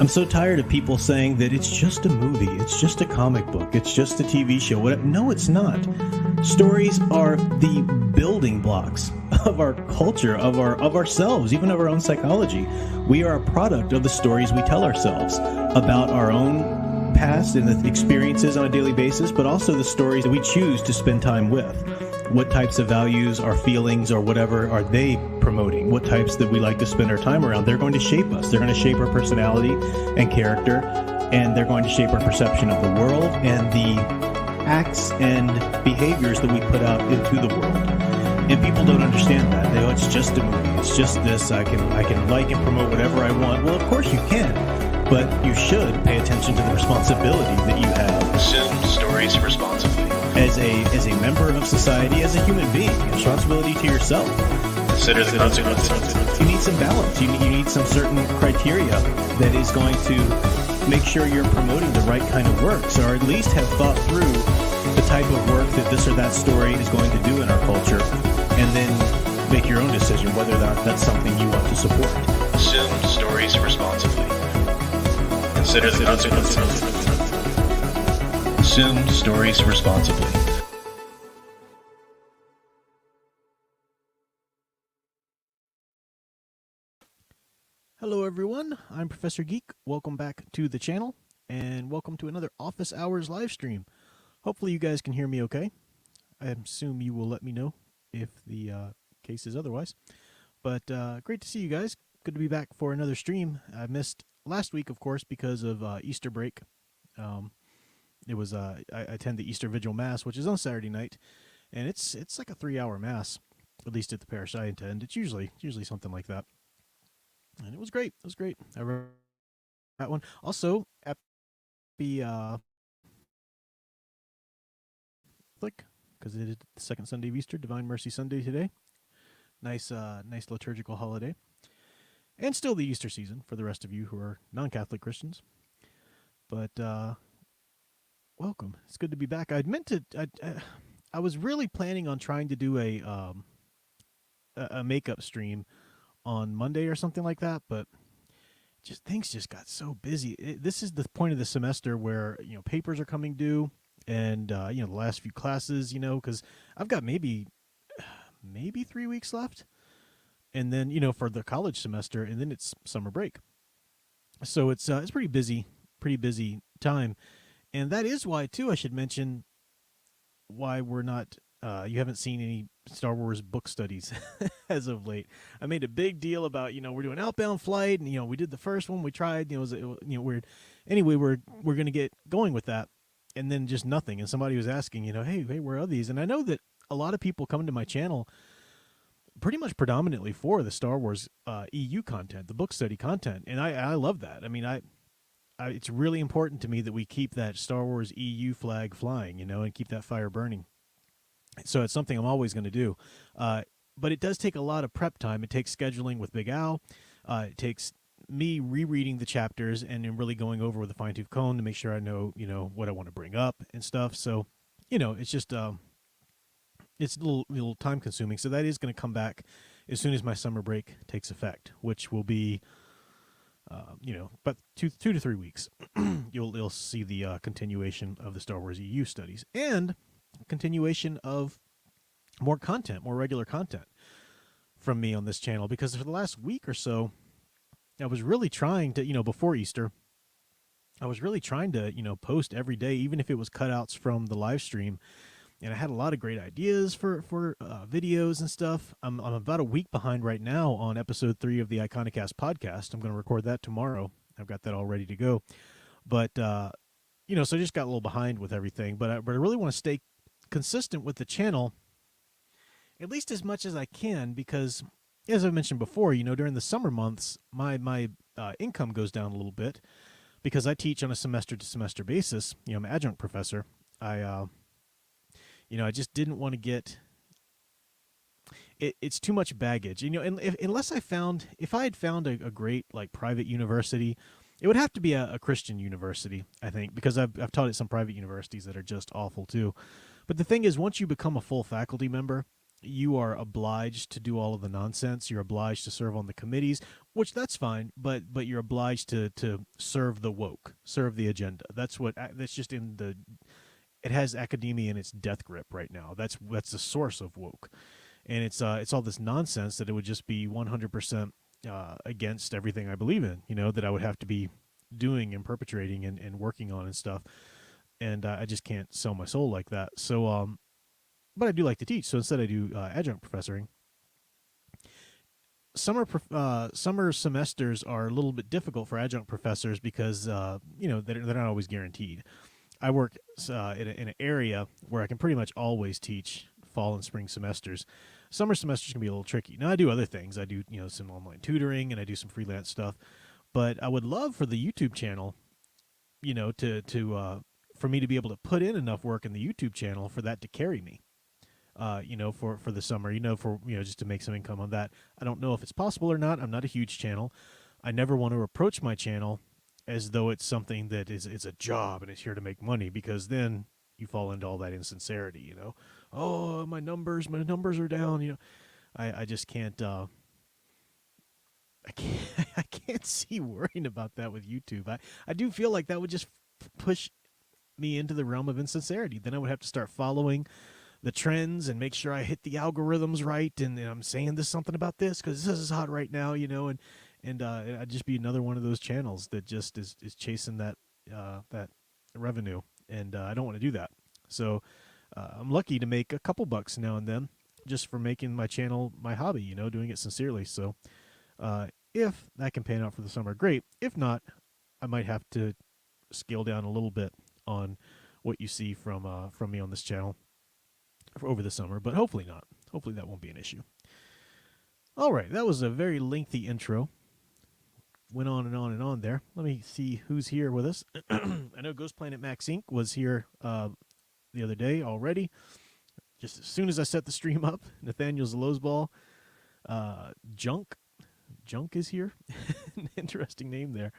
I'm so tired of people saying that it's just a movie, it's just a comic book, it's just a TV show. Whatever. No, it's not. Stories are the building blocks of our culture, of ourselves, even of our own psychology. We are a product of the stories we tell ourselves about our own past and the experiences on a daily basis, but also the stories that we choose to spend time with. What types of values or feelings or whatever are they promoting? What types that we like to spend our time around? They're going to shape us. They're going to shape our personality and character, and they're going to shape our perception of the world and the acts and behaviors that we put out into the world. And people don't understand that. They go, it's just a movie. It's just this. I can like and promote whatever I want. Well, of course you can, but you should pay attention to the responsibility that you have. Consume stories responsibly. As a member of society, as a human being, responsibility to yourself. Consider the consequences. You need some balance. You need some certain criteria that is going to make sure you're promoting the right kind of works, or at least have thought through the type of work that this or that story is going to do in our culture, and then make your own decision whether or not that's something you want to support. Consume stories responsibly. Consider the consequences. Consume stories responsibly. Hello everyone, I'm Professor Geek. Welcome back to the channel, and welcome to another Office Hours live stream. Hopefully you guys can hear me okay. I assume you will let me know if the case is otherwise. But great to see you guys. Good to be back for another stream. I missed last week, of course, because of Easter break. It was I attend the Easter Vigil Mass, which is on Saturday night, and it's like a 3-hour mass, at least at the parish I attend. It's usually something like that, and it was great. It was great. I remember that one. Also, happy Catholic, because it is the second Sunday of Easter, Divine Mercy Sunday today. Nice liturgical holiday, and still the Easter season for the rest of you who are non-Catholic Christians. But welcome. It's good to be back. I was really planning on trying to do a makeup stream on Monday or something like that, but things just got so busy. This is the point of the semester where papers are coming due, and the last few classes, because I've got maybe 3 weeks left, and then for the college semester, and then it's summer break. So it's pretty busy time. And that is why, too, I should mention why we're not, you haven't seen any Star Wars book studies as of late. I made a big deal about, we're doing Outbound Flight, and, we did the first one, we tried, it was weird. Anyway, we're going to get going with that, and then just nothing. And somebody was asking, hey, where are these? And I know that a lot of people come to my channel pretty much predominantly for the Star Wars EU content, the book study content, and I love that. I mean, it's really important to me that we keep that Star Wars EU flag flying, and keep that fire burning. So it's something I'm always going to do. But it does take a lot of prep time. It takes scheduling with Big Al. It takes me rereading the chapters and then really going over with a fine-tooth comb to make sure I know, what I want to bring up and stuff. So, it's just it's a little time-consuming. So that is going to come back as soon as my summer break takes effect, which will be but 2 to 3 weeks. You'll see the continuation of the Star Wars EU studies and continuation of more regular content from me on this channel, because for the last week or so, I was really trying to, before Easter, I was really trying to, post every day, even if it was cutouts from the live stream. And I had a lot of great ideas for videos and stuff. I'm about a week behind right now on episode 3 of the Iconicast podcast. I'm going to record that tomorrow. I've got that all ready to go. But, so I just got a little behind with everything. But I really want to stay consistent with the channel, at least as much as I can, because, as I mentioned before, during the summer months, my income goes down a little bit because I teach on a semester-to-semester basis. I'm an adjunct professor. I just didn't want to get it's too much baggage, and unless if I had found a great private university, it would have to be a Christian university, I think, because I've taught at some private universities that are just awful too. But the thing is, once you become a full faculty member, you are obliged to do all of the nonsense. You're obliged to serve on the committees, which that's fine, but you're obliged to serve the woke, serve the agenda. That's just in the. It has academia in its death grip right now. That's the source of woke, and it's all this nonsense that it would just be 100% against everything I believe in. That I would have to be doing and perpetrating and working on and stuff, and I just can't sell my soul like that. So, but I do like to teach, so instead I do adjunct professoring. Summer semesters are a little bit difficult for adjunct professors because they're not always guaranteed. I work in an area where I can pretty much always teach fall and spring semesters. Summer semesters can be a little tricky. Now I do other things. I do some online tutoring and I do some freelance stuff. But I would love for the YouTube channel, for me to be able to put in enough work in the YouTube channel for that to carry me. For the summer, just to make some income on that. I don't know if it's possible or not. I'm not a huge channel. I never want to approach my channel as though it's something that is a job and it's here to make money, because then you fall into all that insincerity, Oh, my numbers are down, I just can't I can't see worrying about that with YouTube. I do feel like that would just push me into the realm of insincerity. Then I would have to start following the trends and make sure I hit the algorithms right, and I'm saying this something about this because this is hot right now, and I'd just be another one of those channels that just is chasing that revenue, and I don't want to do that. So I'm lucky to make a couple bucks now and then just for making my channel my hobby, doing it sincerely. So if that can pan out for the summer, great. If not, I might have to scale down a little bit on what you see from me on this channel for over the summer, but hopefully not. Hopefully that won't be an issue. All right, that was a very lengthy intro. Went on and on and on there. Let me see who's here with us. I know Ghost Planet Max Inc. was here the other day already. Just as soon as I set the stream up, Nathaniel Zalozball, Junk is here. Interesting name there.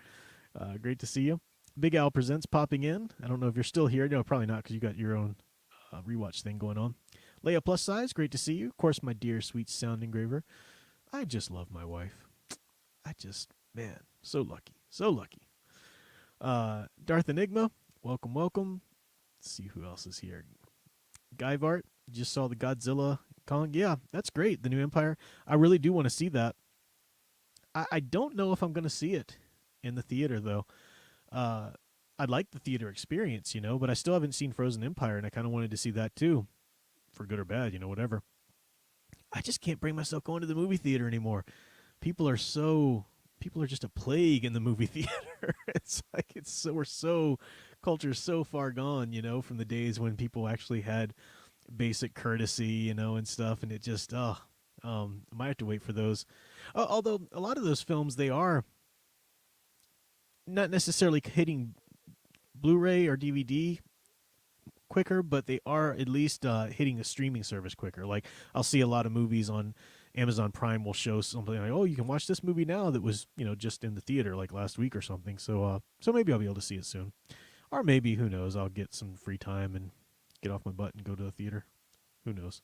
Great to see you. Big Al Presents popping in. I don't know if you're still here. No, probably not, because you got your own rewatch thing going on. Leia Plus Size, great to see you. Of course, my dear sweet sound engraver. I just love my wife. Man, so lucky. So lucky. Darth Enigma, welcome. Let's see who else is here. Guyvart, just saw the Godzilla Kong. Yeah, that's great. The new Empire. I really do want to see that. I don't know if I'm going to see it in the theater, though. I'd like the theater experience, but I still haven't seen Frozen Empire, and I kind of wanted to see that too, for good or bad, whatever. I just can't bring myself going to the movie theater anymore. People are just a plague in the movie theater. It's like culture's so far gone, from the days when people actually had basic courtesy, and stuff, and it just I might have to wait for those. Although a lot of those films, they are not necessarily hitting Blu-ray or DVD quicker, but they are at least hitting a streaming service quicker. Like, I'll see a lot of movies on Amazon Prime will show something like, oh, you can watch this movie now that was, just in the theater like last week or something. So maybe I'll be able to see it soon. Or maybe, who knows, I'll get some free time and get off my butt and go to the theater. Who knows?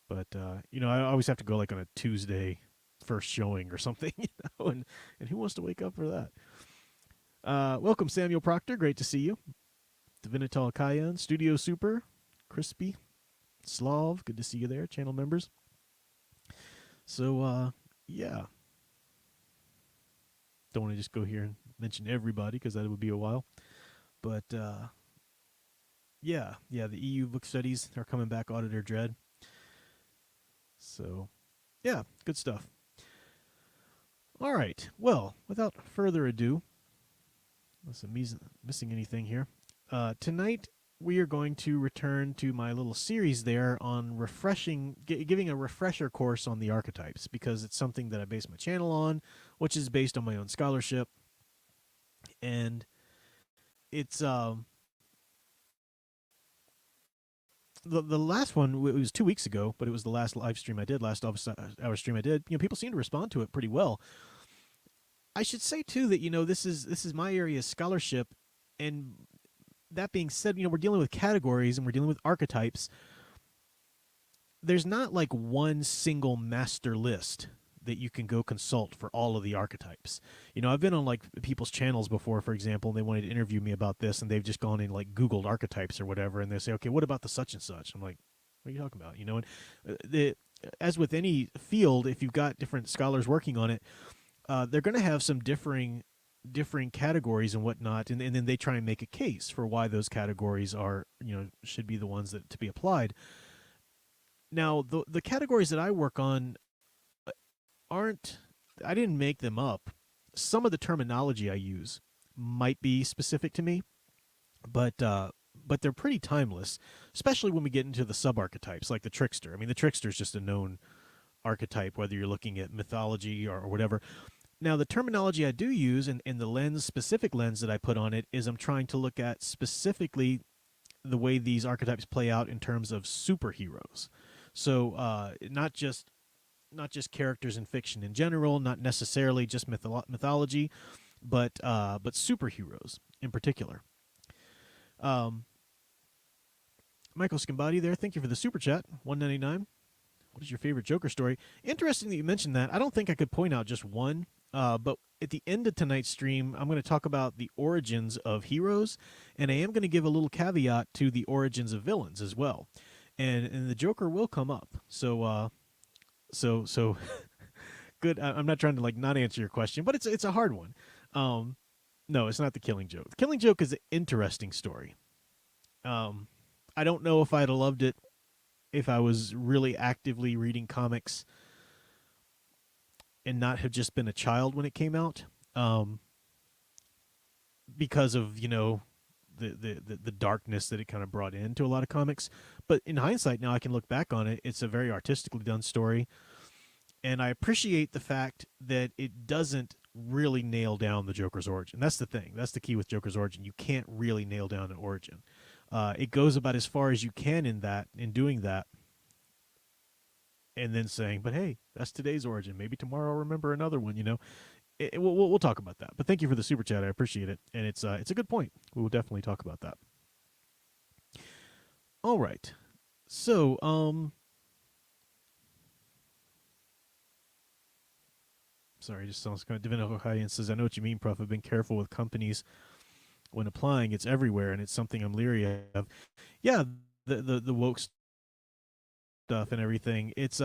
But, I always have to go like on a Tuesday first showing or something, and who wants to wake up for that? Welcome, Samuel Proctor. Great to see you. Divinital Kayan, Studio Super, Crispy, Slav. Good to see you there, channel members. So, yeah. Don't want to just go here and mention everybody because that would be a while. But, yeah, the EU book studies are coming back, Auditor Dread. So, yeah, good stuff. All right. Well, without further ado, unless I'm missing anything here, tonight we are going to return to my little series there on giving a refresher course on the archetypes, because it's something that I base my channel on, which is based on my own scholarship. And it's the last one, it was 2 weeks ago, but it was the last live stream I did, last hour stream I did. People seem to respond to it pretty well. I should say too that this is my area of scholarship, and that being said, we're dealing with categories and we're dealing with archetypes. There's not like one single master list that you can go consult for all of the archetypes. I've been on like people's channels before, for example, and they wanted to interview me about this, and they've just gone and like Googled archetypes or whatever, and they say, okay, what about the such and such? I'm like, what are you talking about? And as with any field, if you've got different scholars working on it, they're going to have some differing categories and whatnot, and then they try and make a case for why those categories are, should be the ones that to be applied. Now, the categories that I work on I didn't make them up. Some of the terminology I use might be specific to me, but they're pretty timeless, especially when we get into the sub-archetypes, like the trickster. I mean, the trickster is just a known archetype, whether you're looking at mythology or whatever. Now, the terminology I do use and the specific lens that I put on it is I'm trying to look at specifically the way these archetypes play out in terms of superheroes. So not just characters in fiction in general, not necessarily just mythology, but superheroes in particular. Michael Scimbati there, thank you for the super chat, $1.99. What is your favorite Joker story? Interesting that you mentioned that. I don't think I could point out just one, but at the end of tonight's stream, I'm going to talk about the origins of heroes, and I am going to give a little caveat to the origins of villains as well. And the Joker will come up. So good. I'm not trying to like not answer your question, but it's a hard one. No, it's not the Killing Joke. The Killing Joke is an interesting story. I don't know if I'd have loved it if I was really actively reading comics and not have just been a child when it came out, because of the darkness that it kind of brought into a lot of comics. But in hindsight, now I can look back on it. It's a very artistically done story, and I appreciate the fact that it doesn't really nail down the Joker's origin. That's the thing. That's the key with Joker's origin. You can't really nail down an origin. It goes about as far as you can in doing that, and then saying, but hey, that's today's origin. Maybe tomorrow I'll remember another one, We'll talk about that. But thank you for the super chat. I appreciate it. And it's a good point. We will definitely talk about that. All right. So, sorry, just sounds kind of Divino High says, I know what you mean, Prof. I've been careful with companies when applying. It's everywhere, and it's something I'm leery of. Yeah, the woke stuff and everything. It's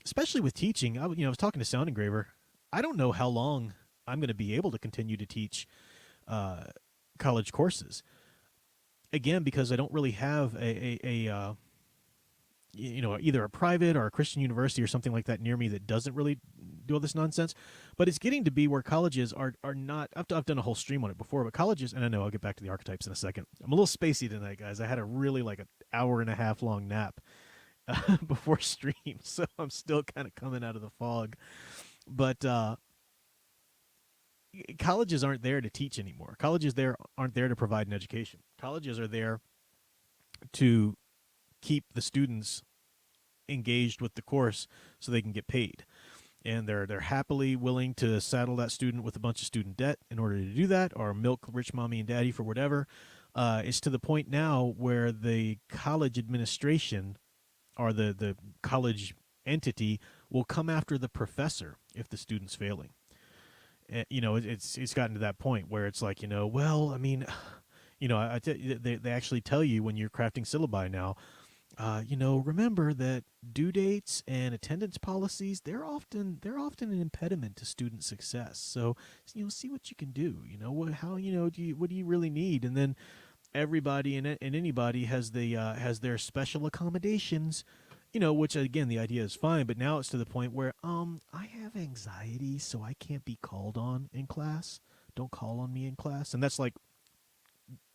especially with teaching. I was talking to Sound Engraver. I don't know how long I'm going to be able to continue to teach college courses. Again, because I don't really have either a private or a Christian university or something like that near me that doesn't really do all this nonsense. But it's getting to be where colleges are not. I've done a whole stream on it before, but colleges, and I know I'll get back to the archetypes in a second. I'm a little spacey tonight, guys. I had a really like an hour and a half long nap before stream, so I'm still kind of coming out of the fog. But colleges aren't there to teach anymore. Colleges aren't there to provide an education. Colleges are there to keep the students engaged with the course so they can get paid. And they're happily willing to saddle that student with a bunch of student debt in order to do that, or milk rich mommy and daddy for whatever. It's to the point now where the college administration or the college entity will come after the professor if the student's failing. It's gotten to that point where it's like, well, I mean, they actually tell you when you're crafting syllabi now, remember that due dates and attendance policies, they're often an impediment to student success. So, see what you can do. What do you really need? And then everybody and anybody has their special accommodations. Which again, the idea is fine, but now it's to the point where, I have anxiety, so I can't be called on in class. Don't call on me in class. And that's like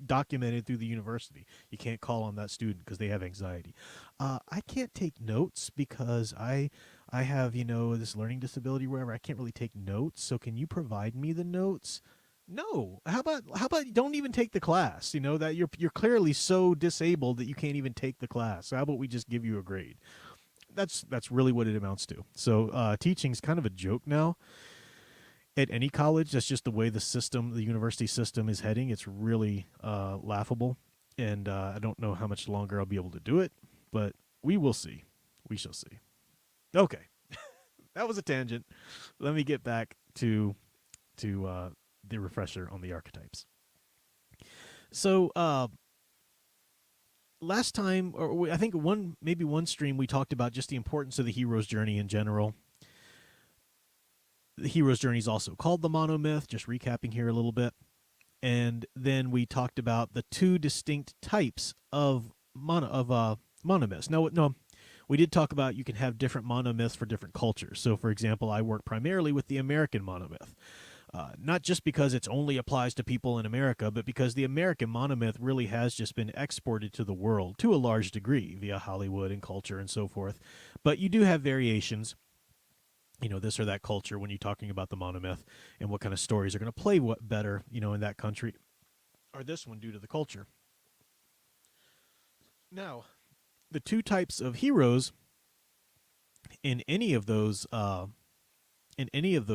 documented through the university. You can't call on that student because they have anxiety. I can't take notes because I have, this learning disability, wherever. I can't really take notes. So can you provide me the notes? No. How about don't even take the class? That you're clearly so disabled that you can't even take the class. So how about we just give you a grade? That's really what it amounts to. So teaching's kind of a joke now. At any college, that's just the way the university system is heading. It's really laughable, and I don't know how much longer I'll be able to do it, but we will see. We shall see. Okay. that was a tangent. Let me get back to the refresher on the archetypes. So last time, I think maybe one stream, we talked about just the importance of the hero's journey in general. The hero's journey is also called the monomyth. Just recapping here a little bit. And then we talked about the two distinct types of monomyths. No, we did talk about you can have different monomyths for different cultures. So, for example, I work primarily with the American monomyth. Not just because it only applies to people in America, but because the American monomyth really has just been exported to the world to a large degree via Hollywood and culture and so forth. But you do have variations, this or that culture when you're talking about the monomyth and what kind of stories are going to play better, in that country or this one due to the culture. Now, the two types of heroes in any of those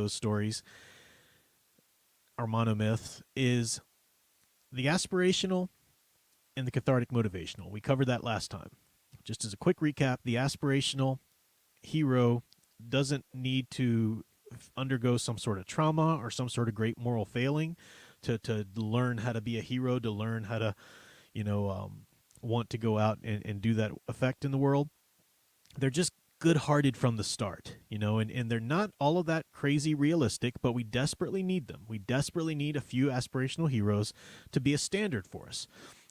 stories or monomyths is the aspirational and the cathartic motivational. We covered that last time. Just as a quick recap, the aspirational hero doesn't need to undergo some sort of trauma or some sort of great moral failing to learn how to be a hero, to learn how to, want to go out and do that effect in the world. They're just good-hearted from the start, and they're not all of that crazy realistic, but we desperately need them. We desperately need a few aspirational heroes to be a standard for us,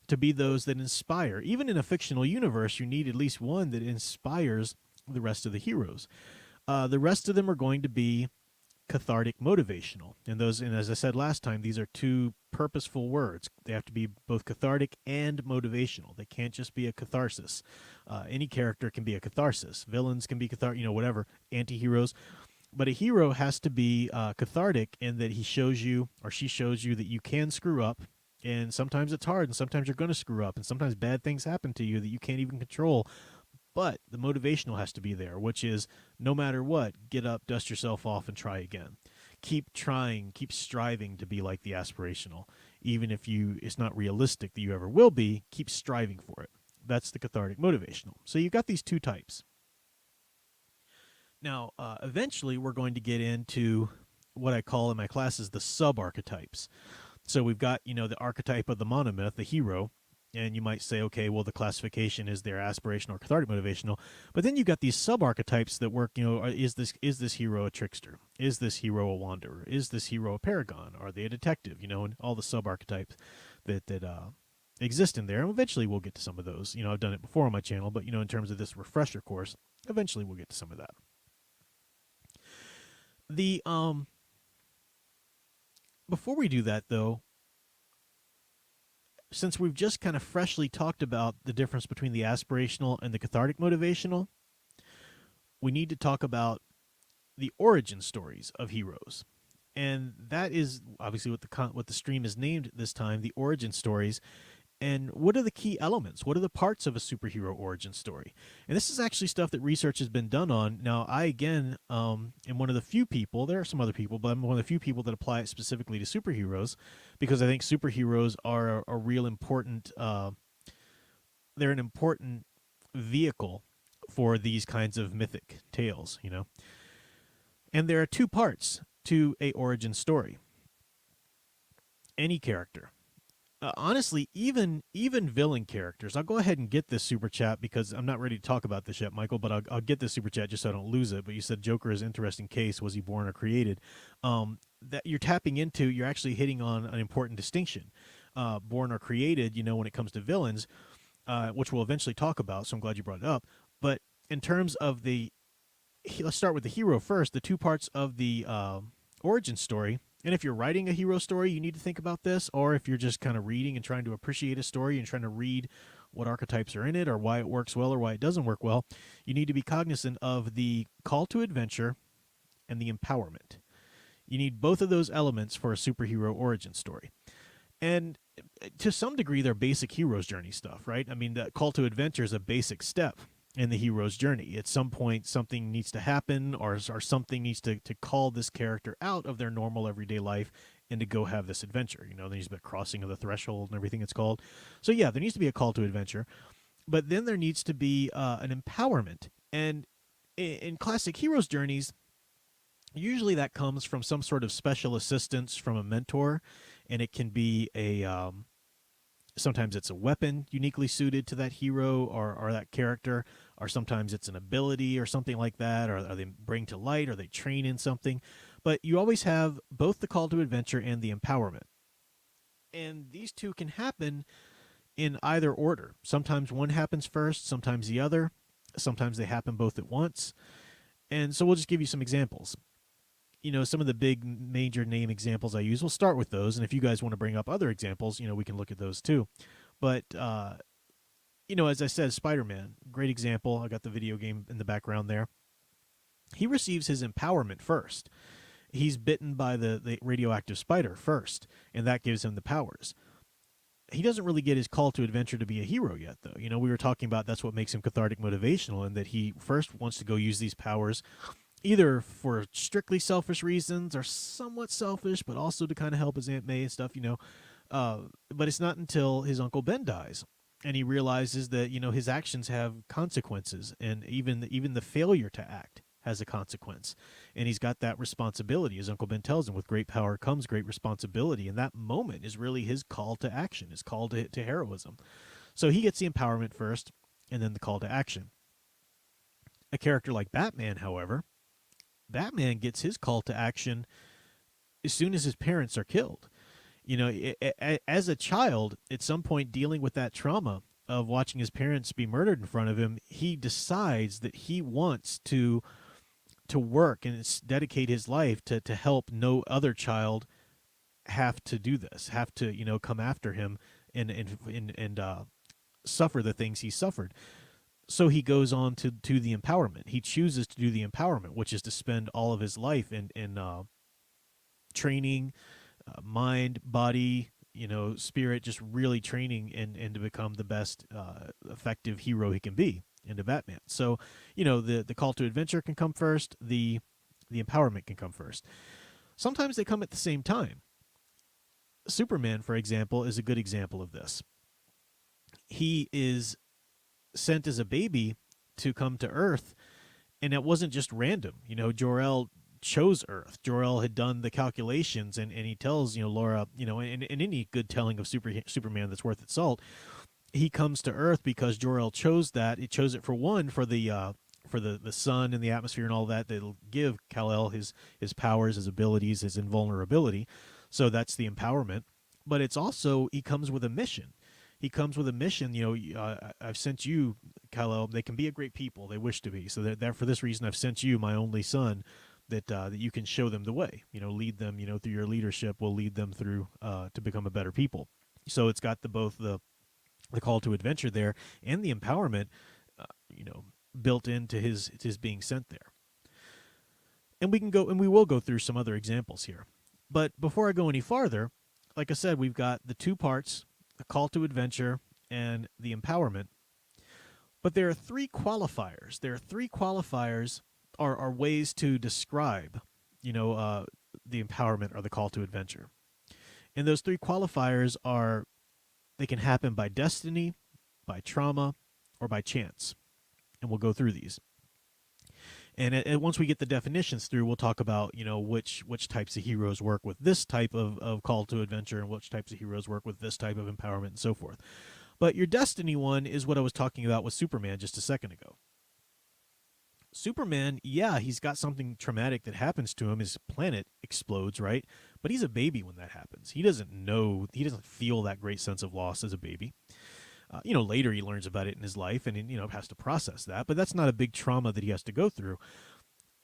to be those that inspire. Even in a fictional universe, you need at least one that inspires the rest of the heroes. The rest of them are going to be cathartic motivational. And as I said last time, these are two purposeful words. They have to be both cathartic and motivational. They can't just be a catharsis. Any character can be a catharsis. Villains can be cathartic, whatever, anti-heroes. But a hero has to be cathartic in that he shows you or she shows you that you can screw up. And sometimes it's hard, and sometimes you're going to screw up, and sometimes bad things happen to you that you can't even control. But the motivational has to be there, which is no matter what, get up, dust yourself off, and try again. Keep trying, keep striving to be like the aspirational. Even if it's not realistic that you ever will be, keep striving for it. That's the cathartic motivational. So you've got these two types. Now, eventually we're going to get into what I call in my classes the sub-archetypes. So we've got, the archetype of the monomyth, the hero, and you might say, okay, well, the classification is their aspirational or cathartic motivational. But then you've got these sub-archetypes that work, is this hero a trickster? Is this hero a wanderer? Is this hero a paragon? Are they a detective? And all the sub-archetypes that exist in there. And eventually we'll get to some of those. I've done it before on my channel, but, in terms of this refresher course, eventually we'll get to some of that. Before we do that, though, since we've just kind of freshly talked about the difference between the aspirational and the cathartic motivational, we need to talk about the origin stories of heroes. And that is obviously what the stream is named this time, the origin stories. And what are the key elements? What are the parts of a superhero origin story? And this is actually stuff that research has been done on. Now, I, again, am one of the few people, there are some other people, but I'm one of the few people that apply it specifically to superheroes because I think superheroes are a real important, they're an important vehicle for these kinds of mythic tales, And there are two parts to a origin story. Any character. Honestly, even villain characters. I'll go ahead and get this super chat because I'm not ready to talk about this yet, Michael. But I'll get this super chat just so I don't lose it. But you said Joker is an interesting case. Was he born or created? That you're tapping into. You're actually hitting on an important distinction. Born or created. When it comes to villains, which we'll eventually talk about. So I'm glad you brought it up. But in terms of let's start with the hero first. The two parts of the origin story. And if you're writing a hero story, you need to think about this. Or if you're just kind of reading and trying to appreciate a story and trying to read what archetypes are in it or why it works well or why it doesn't work well, you need to be cognizant of the call to adventure and the empowerment. You need both of those elements for a superhero origin story. And to some degree, they're basic hero's journey stuff, right? I mean, the call to adventure is a basic step in the hero's journey. At some point, something needs to happen or something needs to call this character out of their normal everyday life and to go have this adventure. There needs to be a crossing of the threshold and everything it's called. So yeah, there needs to be a call to adventure. But then there needs to be an empowerment. And in classic hero's journeys, Usually that comes from some sort of special assistance from a mentor, and it can be sometimes it's a weapon uniquely suited to that hero or that character, or sometimes it's an ability or something like that, or they bring to light, or they train in something. But you always have both the call to adventure and the empowerment. And these two can happen in either order. Sometimes one happens first, sometimes the other. Sometimes they happen both at once. And so we'll just give you some examples. Some of the big major name examples I use, we'll start with those. And if you guys want to bring up other examples, we can look at those too. But, as I said, Spider-Man, great example. I got the video game in the background there. He receives his empowerment first. He's bitten by the radioactive spider first, and that gives him the powers. He doesn't really get his call to adventure to be a hero yet, though. We were talking about that's what makes him cathartic motivational, and that he first wants to go use these powers either for strictly selfish reasons or somewhat selfish, but also to kind of help his Aunt May and stuff, but it's not until his Uncle Ben dies and he realizes that, his actions have consequences, and even the failure to act has a consequence. And he's got that responsibility. As Uncle Ben tells him, with great power comes great responsibility. And that moment is really his call to action, his call to heroism. So he gets the empowerment first and then the call to action. A character like Batman, however, Batman gets his call to action as soon as his parents are killed. As a child, at some point dealing with that trauma of watching his parents be murdered in front of him, he decides that he wants to work and dedicate his life to help no other child have to do this, have to, come after him and suffer the things he suffered. So he goes on to the empowerment. He chooses to do the empowerment, which is to spend all of his life in training, mind, body, spirit, just really training and to become the best effective hero he can be into Batman. So, the call to adventure can come first, the empowerment can come first. Sometimes they come at the same time. Superman, for example, is a good example of this. He is sent as a baby to come to Earth, and it wasn't just random. Jor-El chose Earth. Jor-El had done the calculations, and he tells, Laura, in any good telling of Superman that's worth its salt, he comes to Earth because Jor-El chose that. It chose it for the sun and the atmosphere and all that. That'll give Kal-El his powers, his abilities, his invulnerability. So that's the empowerment. But it's also, he comes with a mission. He comes with a mission. I've sent you, Kal-El. They can be a great people. They wish to be. So that for this reason, I've sent you, my only son, that you can show them the way. Lead them. Through your leadership, will lead them through to become a better people. So it's got both the call to adventure there and the empowerment, built into his being sent there. And we will go through some other examples here. But before I go any farther, like I said, we've got the two parts: the call to adventure and the empowerment. But there are three qualifiers. Are ways to describe, the empowerment or the call to adventure. And those three qualifiers are, they can happen by destiny, by trauma, or by chance. And we'll go through these. And once we get the definitions through, we'll talk about, which types of heroes work with this type of call to adventure and which types of heroes work with this type of empowerment and so forth. But your destiny one is what I was talking about with Superman just a second ago. Superman, yeah, he's got something traumatic that happens to him. His planet explodes, right? But he's a baby when that happens. He doesn't feel that great sense of loss as a baby. Later he learns about it in his life and, has to process that. But that's not a big trauma that he has to go through.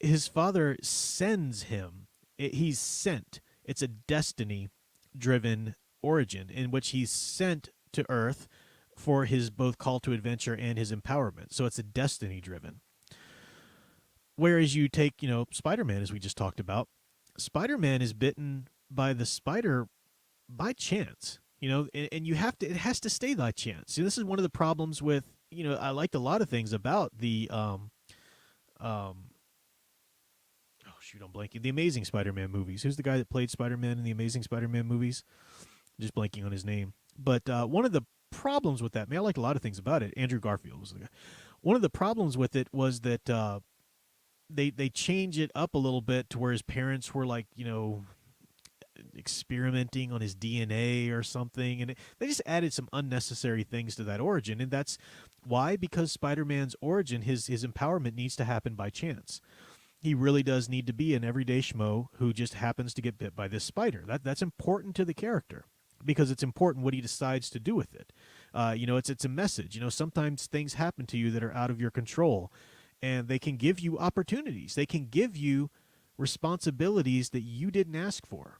His father sends him. He's sent. It's a destiny-driven origin in which he's sent to Earth for his both call to adventure and his empowerment. So it's a destiny-driven. Whereas you take, Spider-Man, as we just talked about, Spider-Man is bitten by the spider by chance, and it has to stay by chance. See, this is one of the problems with, I liked a lot of things about the, I'm blanking, the Amazing Spider-Man movies. Who's the guy that played Spider-Man in the Amazing Spider-Man movies? I'm just blanking on his name. But one of the problems with that, I liked a lot of things about it. Andrew Garfield was the guy. One of the problems with it was that, they change it up a little bit to where his parents were like, experimenting on his DNA or something, and they just added some unnecessary things to that origin. And that's why, because Spider-Man's origin, his empowerment needs to happen by chance. He really does need to be an everyday schmo who just happens to get bit by this spider. That's important to the character, because it's important what he decides to do with it. It's a message. Sometimes things happen to you that are out of your control, and they can give you opportunities. They can give you responsibilities that you didn't ask for,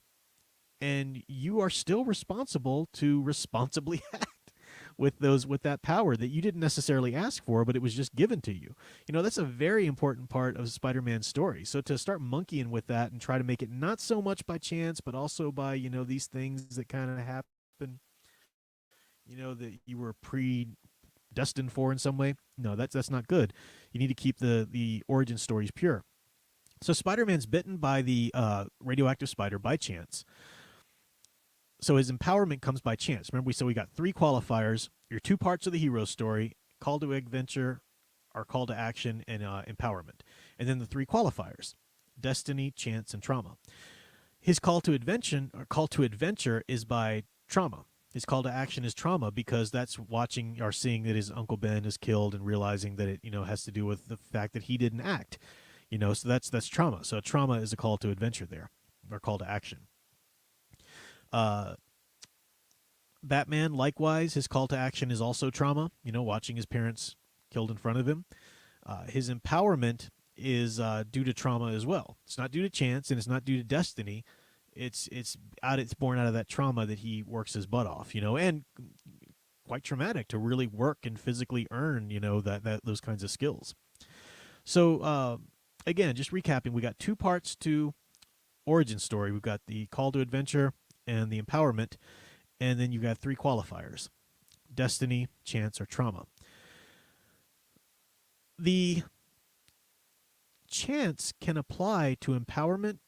and you are still responsible to responsibly act with that power that you didn't necessarily ask for, but it was just given to you. That's a very important part of Spider-Man's story. So to start monkeying with that and try to make it not so much by chance, but also by, these things that kind of happen, that you were predestined for in some way. No, that's not good. You need to keep the origin stories pure. So Spider-Man's bitten by the radioactive spider by chance. So his empowerment comes by chance. Remember, we got 3 qualifiers: your 2 parts of the hero story, call to adventure, or call to action, and empowerment. And then the 3 qualifiers: destiny, chance, and trauma. His call to adventure is by trauma. His call to action is trauma, because that's watching or seeing that his Uncle Ben is killed and realizing that it has to do with the fact that he didn't act. So that's trauma. So trauma is a call to adventure there, or call to action. Batman, likewise, his call to action is also trauma, watching his parents killed in front of him. His empowerment is due to trauma as well. It's not due to chance, and it's not due to destiny. It's born out of that trauma that he works his butt off, and quite traumatic to really work and physically earn, that those kinds of skills. So again, just recapping, we got 2 parts to origin story. We've got the call to adventure and the empowerment, and then you've got 3 qualifiers: destiny, chance, or trauma. The chance can apply to empowerment,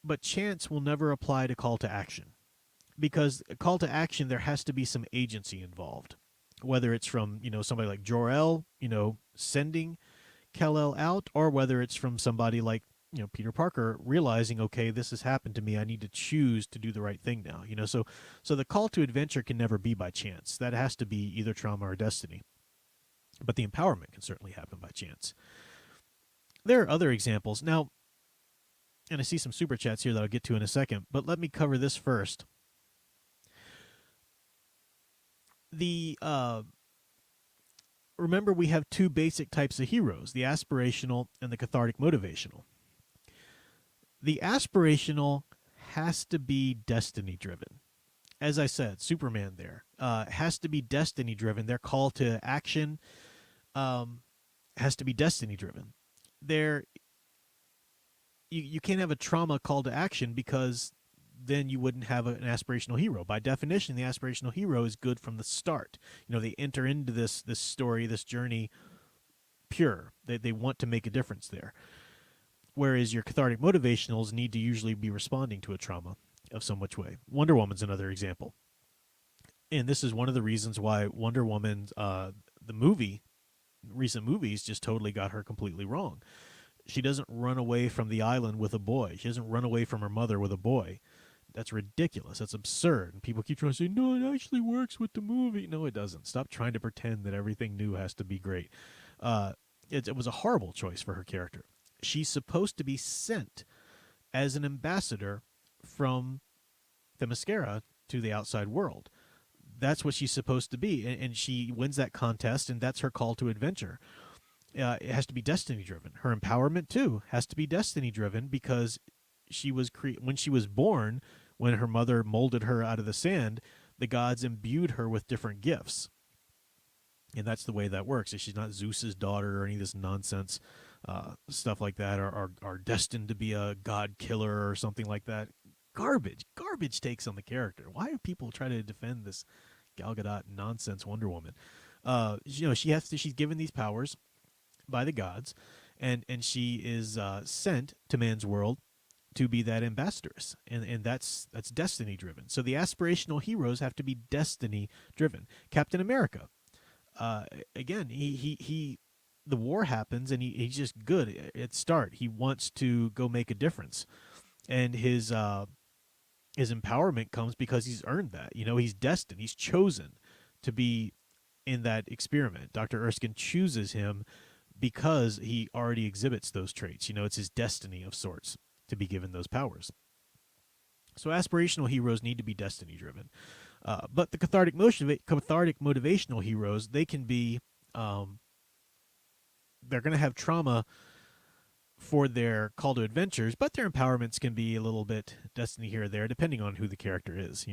but chance will never apply to call to action, because a call to action, there has to be some agency involved, whether it's from somebody like Jor-El sending Kal-El out, or whether it's from somebody like Peter Parker realizing, okay, this has happened to me, I need to choose to do the right thing now. So the call to adventure can never be by chance. That has to be either trauma or destiny. But the empowerment can certainly happen by chance. There are other examples. Now, and I see some super chats here that I'll get to in a second, but let me cover this first. Remember, we have 2 basic types of heroes: the aspirational and the cathartic motivational. The aspirational has to be destiny driven. As I said, Superman there has to be destiny driven. Their call to action has to be destiny driven. You can't have a trauma call to action, because then you wouldn't have an aspirational hero. By definition, the aspirational hero is good from the start. They enter into this story, this journey, pure. They want to make a difference there. Whereas your cathartic motivationals need to usually be responding to a trauma of some which way. Wonder Woman's another example. And this is one of the reasons why Wonder Woman, recent movies, just totally got her completely wrong. She doesn't run away from the island with a boy. She doesn't run away from her mother with a boy. That's ridiculous. That's absurd. And people keep trying to say, no, it actually works with the movie. No, it doesn't. Stop trying to pretend that everything new has to be great. It was a horrible choice for her character. She's supposed to be sent as an ambassador from Themyscira to the outside world. That's what she's supposed to be, and she wins that contest, and that's her call to adventure. It has to be destiny driven. Her empowerment too has to be destiny driven, because she was when she was born, when her mother molded her out of the sand, the gods imbued her with different gifts. And that's the way that works. She's not Zeus's daughter or any of this nonsense stuff like that, or are destined to be a god killer or something like that. Garbage takes on the character. Why do people try to defend this Gal Gadot nonsense Wonder Woman? She's given these powers by the gods, and she is sent to man's world to be that ambassadoress, and that's destiny driven. So the aspirational heroes have to be destiny driven. Captain America, again, he the war happens, and he's just good at start. He wants to go make a difference, and his empowerment comes because he's earned that. He's destined. He's chosen to be in that experiment. Dr. Erskine chooses him because he already exhibits those traits. It's his destiny of sorts to be given those powers. So aspirational heroes need to be destiny driven. But the cathartic motivational heroes, they can be, they're going to have trauma for their call to adventures, but their empowerments can be a little bit destiny here or there, depending on who the character is.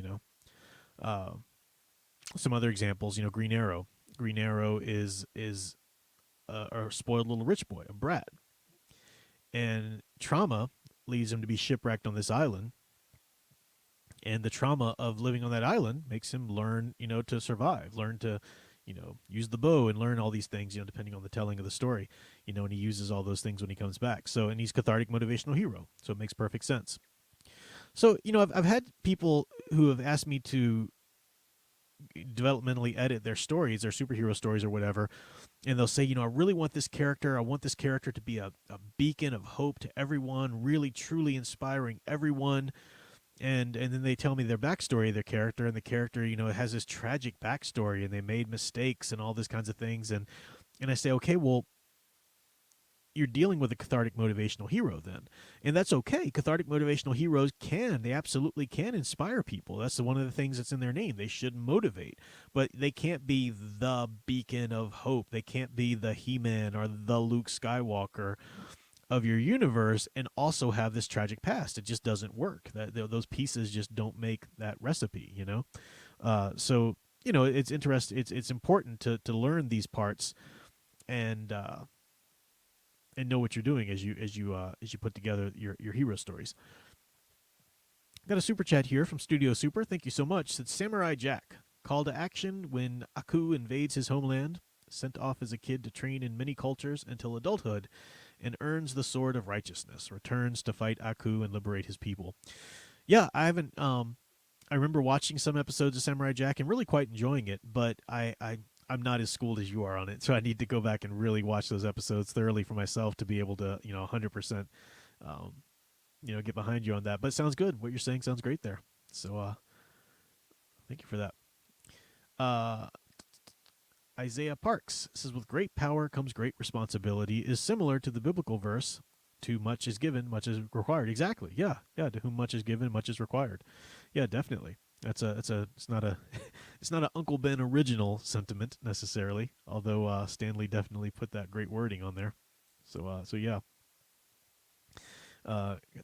Some other examples, Green Arrow. Green Arrow is a spoiled little rich boy, a brat, and trauma leads him to be shipwrecked on this island. And the trauma of living on that island makes him learn, to survive, learn to, use the bow and learn all these things, depending on the telling of the story, and he uses all those things when he comes back. So, and he's cathartic motivational hero. So it makes perfect sense. So, I've had people who have asked me to developmentally edit their stories, their superhero stories or whatever, and they'll say, I really want this character. I want this character to be a beacon of hope to everyone, really, truly inspiring everyone. And then they tell me their backstory of their character, and the character, has this tragic backstory, and they made mistakes and all these kinds of things. And I say, okay, well, you're dealing with a cathartic motivational hero then. And that's okay. Cathartic motivational heroes they absolutely can inspire people. That's one of the things that's in their name. They should motivate. But they can't be the beacon of hope. They can't be the He-Man or the Luke Skywalker of your universe and also have this tragic past. It just doesn't work. Those pieces just don't make that recipe, So, it's interesting. It's important to learn these parts and know what you're doing as you put together your hero stories. Got a super chat here from Studio Super. Thank you so much. Said Samurai Jack, call to action when Aku invades his homeland, sent off as a kid to train in many cultures until adulthood, and earns the sword of righteousness, returns to fight Aku and liberate his people. Yeah, I haven't. I remember watching some episodes of Samurai Jack and really quite enjoying it, but I'm not as schooled as you are on it, so I need to go back and really watch those episodes thoroughly for myself to be able to, 100%, get behind you on that. But it sounds good. What you're saying sounds great there. So, thank you for that. Isaiah Parks says, with great power comes great responsibility, is similar to the biblical verse, to much is given, much is required. Exactly. Yeah. To whom much is given, much is required. Yeah, definitely. It's not an Uncle Ben original sentiment necessarily, although Stanley definitely put that great wording on there. So yeah.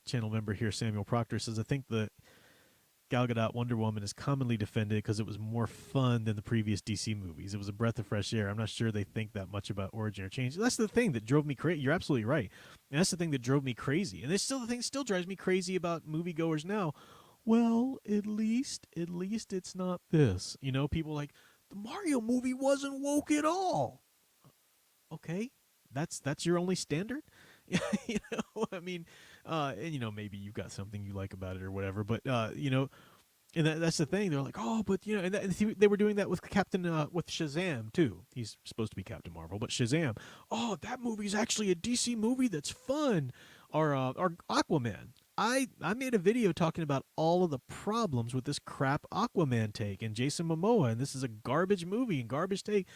Channel member here, Samuel Proctor, says, I think the Gal Gadot Wonder Woman is commonly defended because it was more fun than the previous DC movies. It was a breath of fresh air. I'm not sure they think that much about origin or change. That's the thing that drove me crazy. You're absolutely right. And that's the thing that drove me crazy. And it's still the thing that still drives me crazy about moviegoers now. Well, at least it's not this. People like, the Mario movie wasn't woke at all. Okay, that's your only standard? I mean, and maybe you've got something you like about it or whatever, but and that's the thing. They're like, oh, but and they were doing that with with Shazam too. He's supposed to be Captain Marvel, but Shazam. Oh, that movie's actually a DC movie that's fun. Or Aquaman. I made a video talking about all of the problems with this crap Aquaman take and Jason Momoa, and this is a garbage movie and garbage take.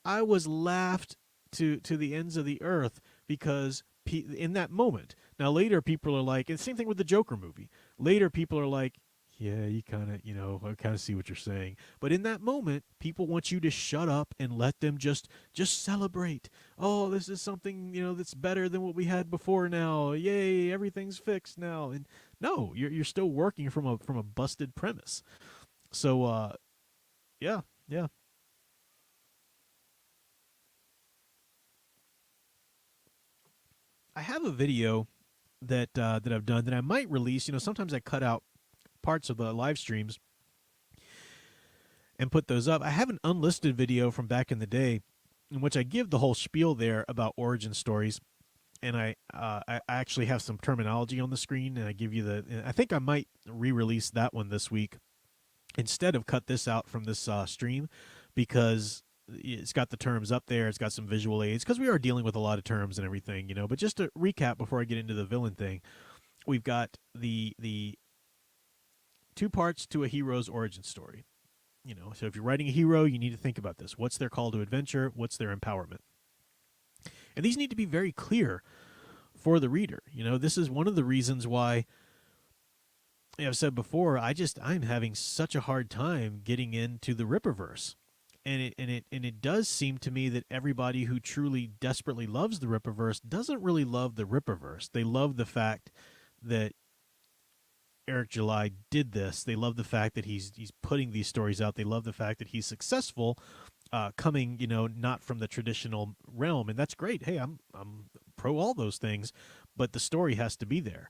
I was laughed to the ends of the earth because in that moment. Now later people are like, and same thing with the Joker movie. Later people are like, yeah, you kind of, I kind of see what you're saying. But in that moment, people want you to shut up and let them just celebrate. Oh, this is something, that's better than what we had before now. Yay, everything's fixed now. And no, you're still working from a busted premise. So, yeah. I have a video that I've done that I might release. Sometimes I cut out parts of the live streams and put those up. I have an unlisted video from back in the day in which I give the whole spiel there about origin stories, and I actually have some terminology on the screen, and I give you I think I might re-release that one this week instead of cut this out from this stream, because it's got the terms up there. It's got some visual aids because we are dealing with a lot of terms and everything, you know. But just to recap before I get into the villain thing, we've got the two parts to a hero's origin story. You know, so if you're writing a hero, you need to think about this. What's their call to adventure? What's their empowerment? And these need to be very clear for the reader. You know, this is one of the reasons why I've said before, I'm having such a hard time getting into the Ripperverse. And it does seem to me that everybody who truly desperately loves the Ripperverse doesn't really love the Ripperverse. They love the fact that Eric July did this. They love the fact that he's putting these stories out. They love the fact that he's successful, coming, you know, not from the traditional realm, and that's great. Hey, I'm pro all those things, but the story has to be there.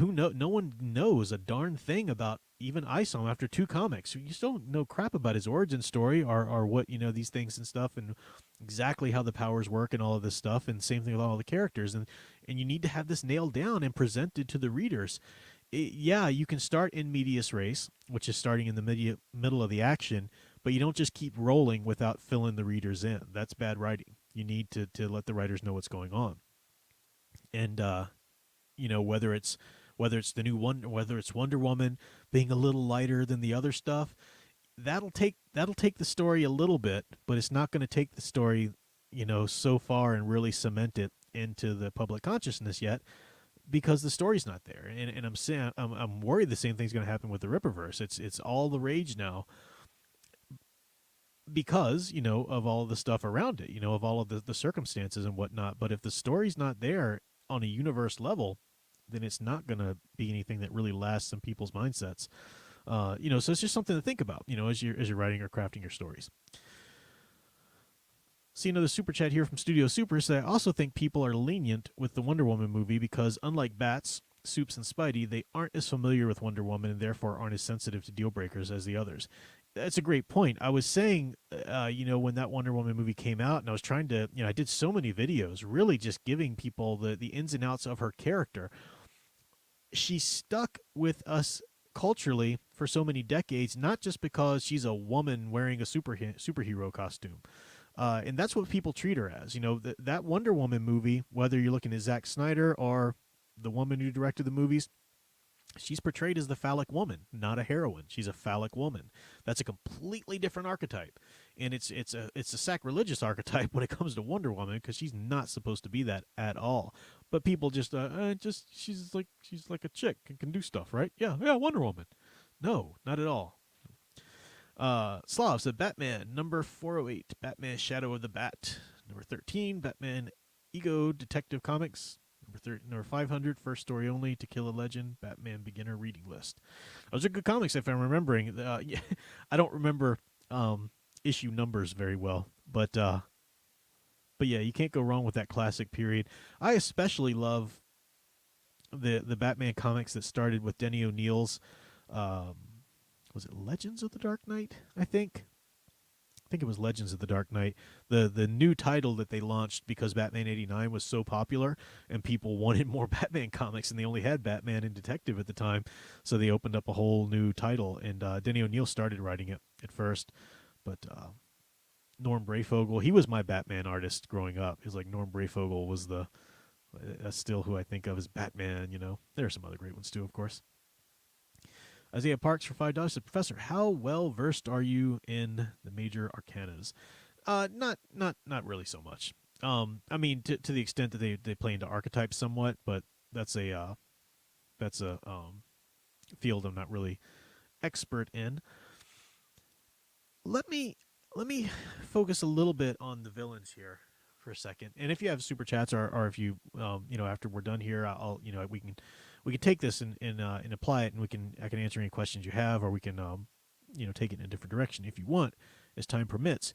No one knows a darn thing about even Isom after 2 comics. You still don't know crap about his origin story or what, you know, these things and stuff, and exactly how the powers work and all of this stuff, and same thing with all the characters, and you need to have this nailed down and presented to the readers. Yeah, you can start in medias res, which is starting in the middle of the action, but you don't just keep rolling without filling the readers in. That's bad writing. You need to let the writers know what's going on. And you know, whether it's the new one, whether it's Wonder Woman being a little lighter than the other stuff, that'll take the story a little bit, but it's not going to take the story, you know, so far and really cement it into the public consciousness yet, because the story's not there. And I'm worried the same thing's going to happen with the Ripperverse. It's all the rage now because, you know, of all the stuff around it, you know, of all of the circumstances and whatnot. But if the story's not there on a universe level, then it's not going to be anything that really lasts in people's mindsets. You know, so it's just something to think about, you know, as you're writing or crafting your stories. See another super chat here from Studio Super. So I also think people are lenient with the Wonder Woman movie because unlike Bats, Soups, and Spidey, they aren't as familiar with Wonder Woman and therefore aren't as sensitive to deal breakers as the others. That's a great point. I was saying, you know, when that Wonder Woman movie came out, and I was trying to, you know, I did so many videos really just giving people the ins and outs of her character. She stuck with us culturally for so many decades, not just because she's a woman wearing a superhero costume. And that's what people treat her as. You know, that Wonder Woman movie, whether you're looking at Zack Snyder or the woman who directed the movies, she's portrayed as the phallic woman, not a heroine. She's a phallic woman. That's a completely different archetype. And it's a sacrilegious archetype when it comes to Wonder Woman, because she's not supposed to be that at all. But people just she's like a chick and can do stuff, right? Yeah, Wonder Woman. No, not at all. Slav said Batman number 408, Batman Shadow of the Bat. Number 13, Batman Ego Detective Comics. Number 500, First Story Only, To Kill a Legend, Batman Beginner Reading List. Those are good comics if I'm remembering. Yeah, I don't remember issue numbers very well, but yeah, you can't go wrong with that classic period. I especially love the Batman comics that started with Denny O'Neil's was it Legends of the Dark Knight? I think it was Legends of the Dark Knight. The new title that they launched because Batman 89 was so popular and people wanted more Batman comics, and they only had Batman and Detective at the time, so they opened up a whole new title, and Denny O'Neil started writing it at first, but Norm Brayfogle, he was my Batman artist growing up. He was like Norm Brayfogle was that's still who I think of as Batman, you know. There are some other great ones too, of course. Isaiah Parks for $5 said, Professor, how well versed are you in the major arcanas? Not really so much. I mean, to the extent that they play into archetypes somewhat, but that's a field I'm not really expert in. Let me focus a little bit on the villains here for a second. And if you have super chats or if you you know, after we're done here, I'll you know, we can take this and apply it, and I can answer any questions you have, or we can you know, take it in a different direction if you want, as time permits.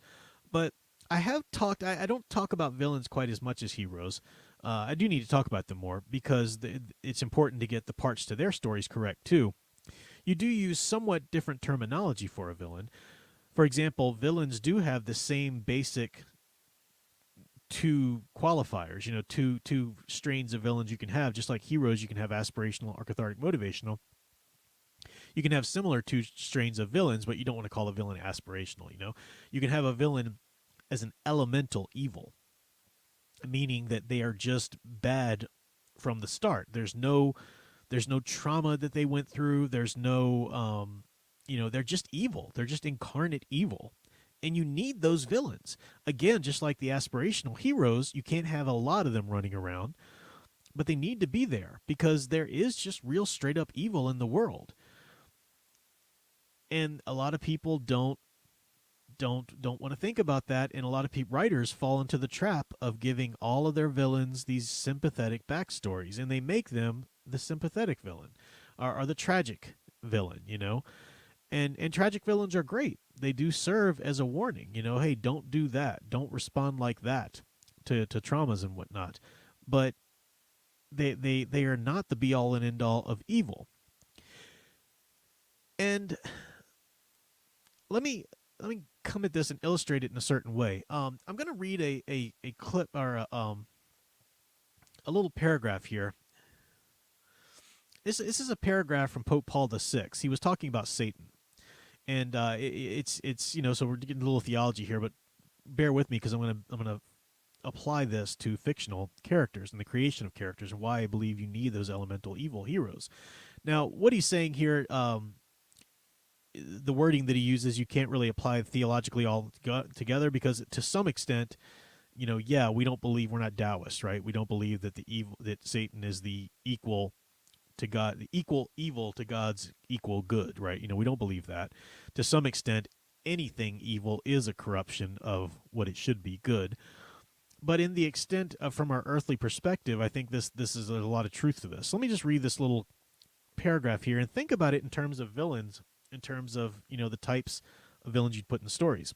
But I have talked. I don't talk about villains quite as much as heroes. I do need to talk about them more because it's important to get the parts to their stories correct too. You do use somewhat different terminology for a villain. For example, villains do have the same basic two qualifiers, you know, two strains of villains you can have. Just like heroes, you can have aspirational or cathartic motivational. You can have similar two strains of villains, but you don't want to call a villain aspirational, you know. You can have a villain as an elemental evil, meaning that they are just bad from the start. There's no trauma that they went through. There's no they're just evil. They're just incarnate evil. And you need those villains. Again, just like the aspirational heroes, you can't have a lot of them running around, but they need to be there because there is just real straight up evil in the world. And a lot of people don't want to think about that, and a lot of writers fall into the trap of giving all of their villains these sympathetic backstories, and they make them the sympathetic villain or the tragic villain, And tragic villains are great. They do serve as a warning, hey, don't do that. Don't respond like that to traumas and whatnot. But they are not the be all and end all of evil. And let me come at this and illustrate it in a certain way. I'm going to read a clip or a little paragraph here. This is a paragraph from Pope Paul VI. He was talking about Satan. And it's so we're getting a little theology here, but bear with me because I'm gonna apply this to fictional characters and the creation of characters and why I believe you need those elemental evil heroes. Now, what he's saying here, the wording that he uses, you can't really apply theologically all together because to some extent, we don't believe, we're not Taoists, right? We don't believe that that Satan is the equal to God, the equal evil to God's equal good, right? We don't believe that. To some extent, anything evil is a corruption of what it should be good. But in the extent of from our earthly perspective, I think this is a lot of truth to this. So let me just read this little paragraph here and think about it in terms of villains, in terms of, the types of villains you'd put in stories.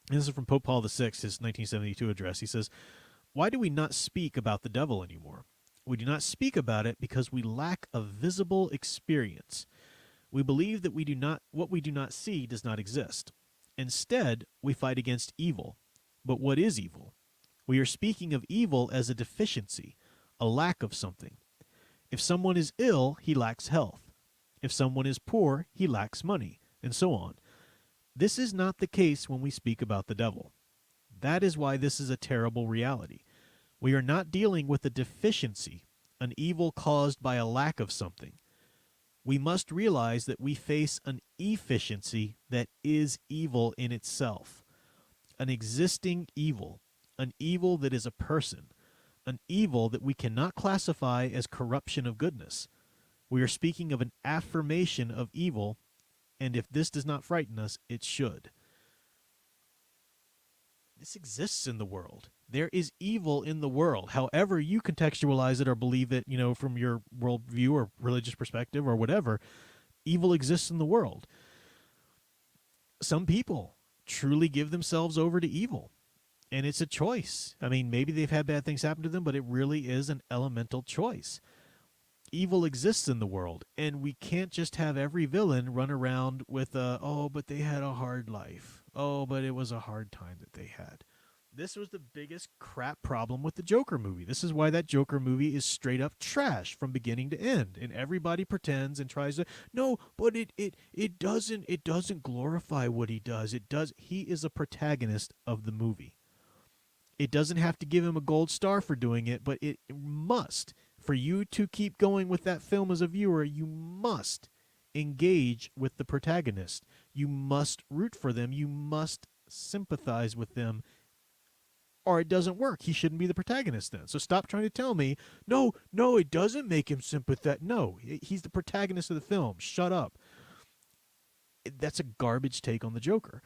And this is from Pope Paul VI, his 1972 address. He says, "Why do we not speak about the devil anymore? We do not speak about it because we lack a visible experience. We believe that what we do not see does not exist. Instead, we fight against evil. But what is evil? We are speaking of evil as a deficiency, a lack of something. If someone is ill, he lacks health. If someone is poor, he lacks money, and so on. This is not the case when we speak about the devil. That is why this is a terrible reality. We are not dealing with a deficiency, an evil caused by a lack of something. We must realize that we face an efficiency that is evil in itself, an existing evil, an evil that is a person, an evil that we cannot classify as corruption of goodness. We are speaking of an affirmation of evil, and if this does not frighten us, it should." This exists in the world. There is evil in the world. However you contextualize it or believe it, from your worldview or religious perspective or whatever, evil exists in the world. Some people truly give themselves over to evil, and it's a choice. I mean, maybe they've had bad things happen to them, but it really is an elemental choice. Evil exists in the world, and we can't just have every villain run around with but they had a hard life. Oh, but it was a hard time that they had. This was the biggest crap problem with the Joker movie. This is why that Joker movie is straight up trash from beginning to end. And everybody pretends and tries to, no, but it doesn't glorify what he does. It does. He is a protagonist of the movie. It doesn't have to give him a gold star for doing it, but it must. For you to keep going with that film as a viewer, you must engage with the protagonist. You must root for them. You must sympathize with them, or it doesn't work. He shouldn't be the protagonist then. So stop trying to tell me, no, it doesn't make him sympathetic. No, he's the protagonist of the film. Shut up. That's a garbage take on the Joker.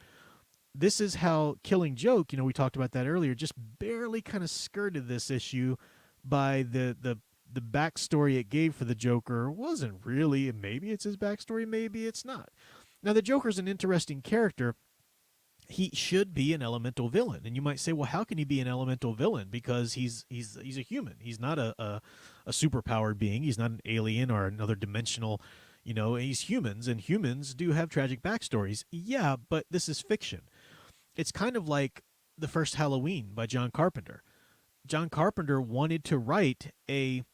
This is how Killing Joke, we talked about that earlier, just barely kind of skirted this issue by the backstory it gave for the Joker wasn't really, maybe it's his backstory, maybe it's not. Now, the Joker's an interesting character. He should be an elemental villain. And you might say, well, how can he be an elemental villain? Because he's a human. He's not a superpowered being. He's not an alien or another dimensional, he's humans, and humans do have tragic backstories. Yeah, but this is fiction. It's kind of like the first Halloween by John Carpenter. John Carpenter wanted to write a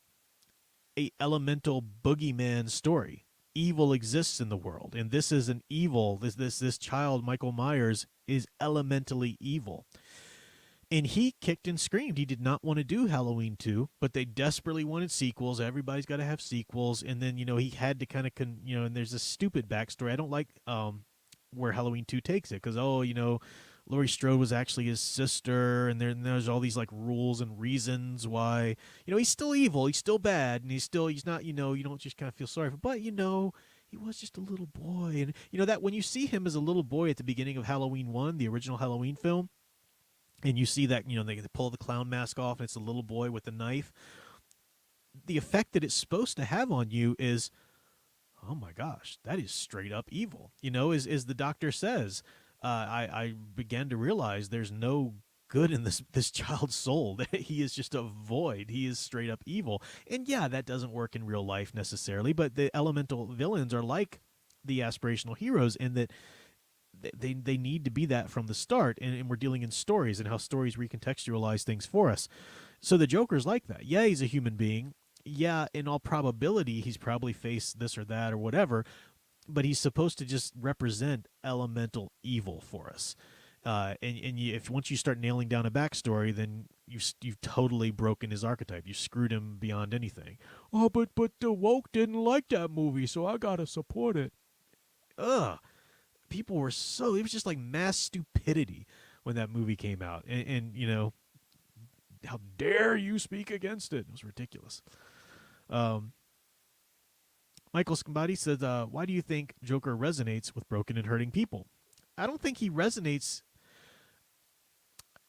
elemental boogeyman story. Evil exists in the world, and this is an evil. This child, Michael Myers, is elementally evil. And he kicked and screamed. He did not want to do Halloween 2, but they desperately wanted sequels. Everybody's got to have sequels. And then, he had to kind of, and there's a stupid backstory. I don't like where Halloween 2 takes it because, Laurie Strode was actually his sister, and there's all these like rules and reasons why, he's still evil, he's still bad, and he's not, you don't just kind of feel sorry for, but, he was just a little boy. And, that when you see him as a little boy at the beginning of Halloween 1, the original Halloween film, and you see that, they pull the clown mask off and it's a little boy with a knife. The effect that it's supposed to have on you is, oh my gosh, that is straight up evil. As the doctor says, I began to realize there's no good in this child's soul. He is just a void. He is straight up evil. And yeah, that doesn't work in real life necessarily, but the elemental villains are like the aspirational heroes in that they need to be that from the start, and we're dealing in stories and how stories recontextualize things for us. So the Joker's like that. Yeah, he's a human being. Yeah, in all probability, he's probably faced this or that or whatever, but he's supposed to just represent elemental evil for us. If once you start nailing down a backstory, then you've totally broken his archetype. You screwed him beyond anything. Oh, but the woke didn't like that movie, so I gotta support it. Ugh. People were it was just like mass stupidity when that movie came out. And how dare you speak against it? It was ridiculous. Michael Scambati says, why do you think Joker resonates with broken and hurting people? I don't think he resonates.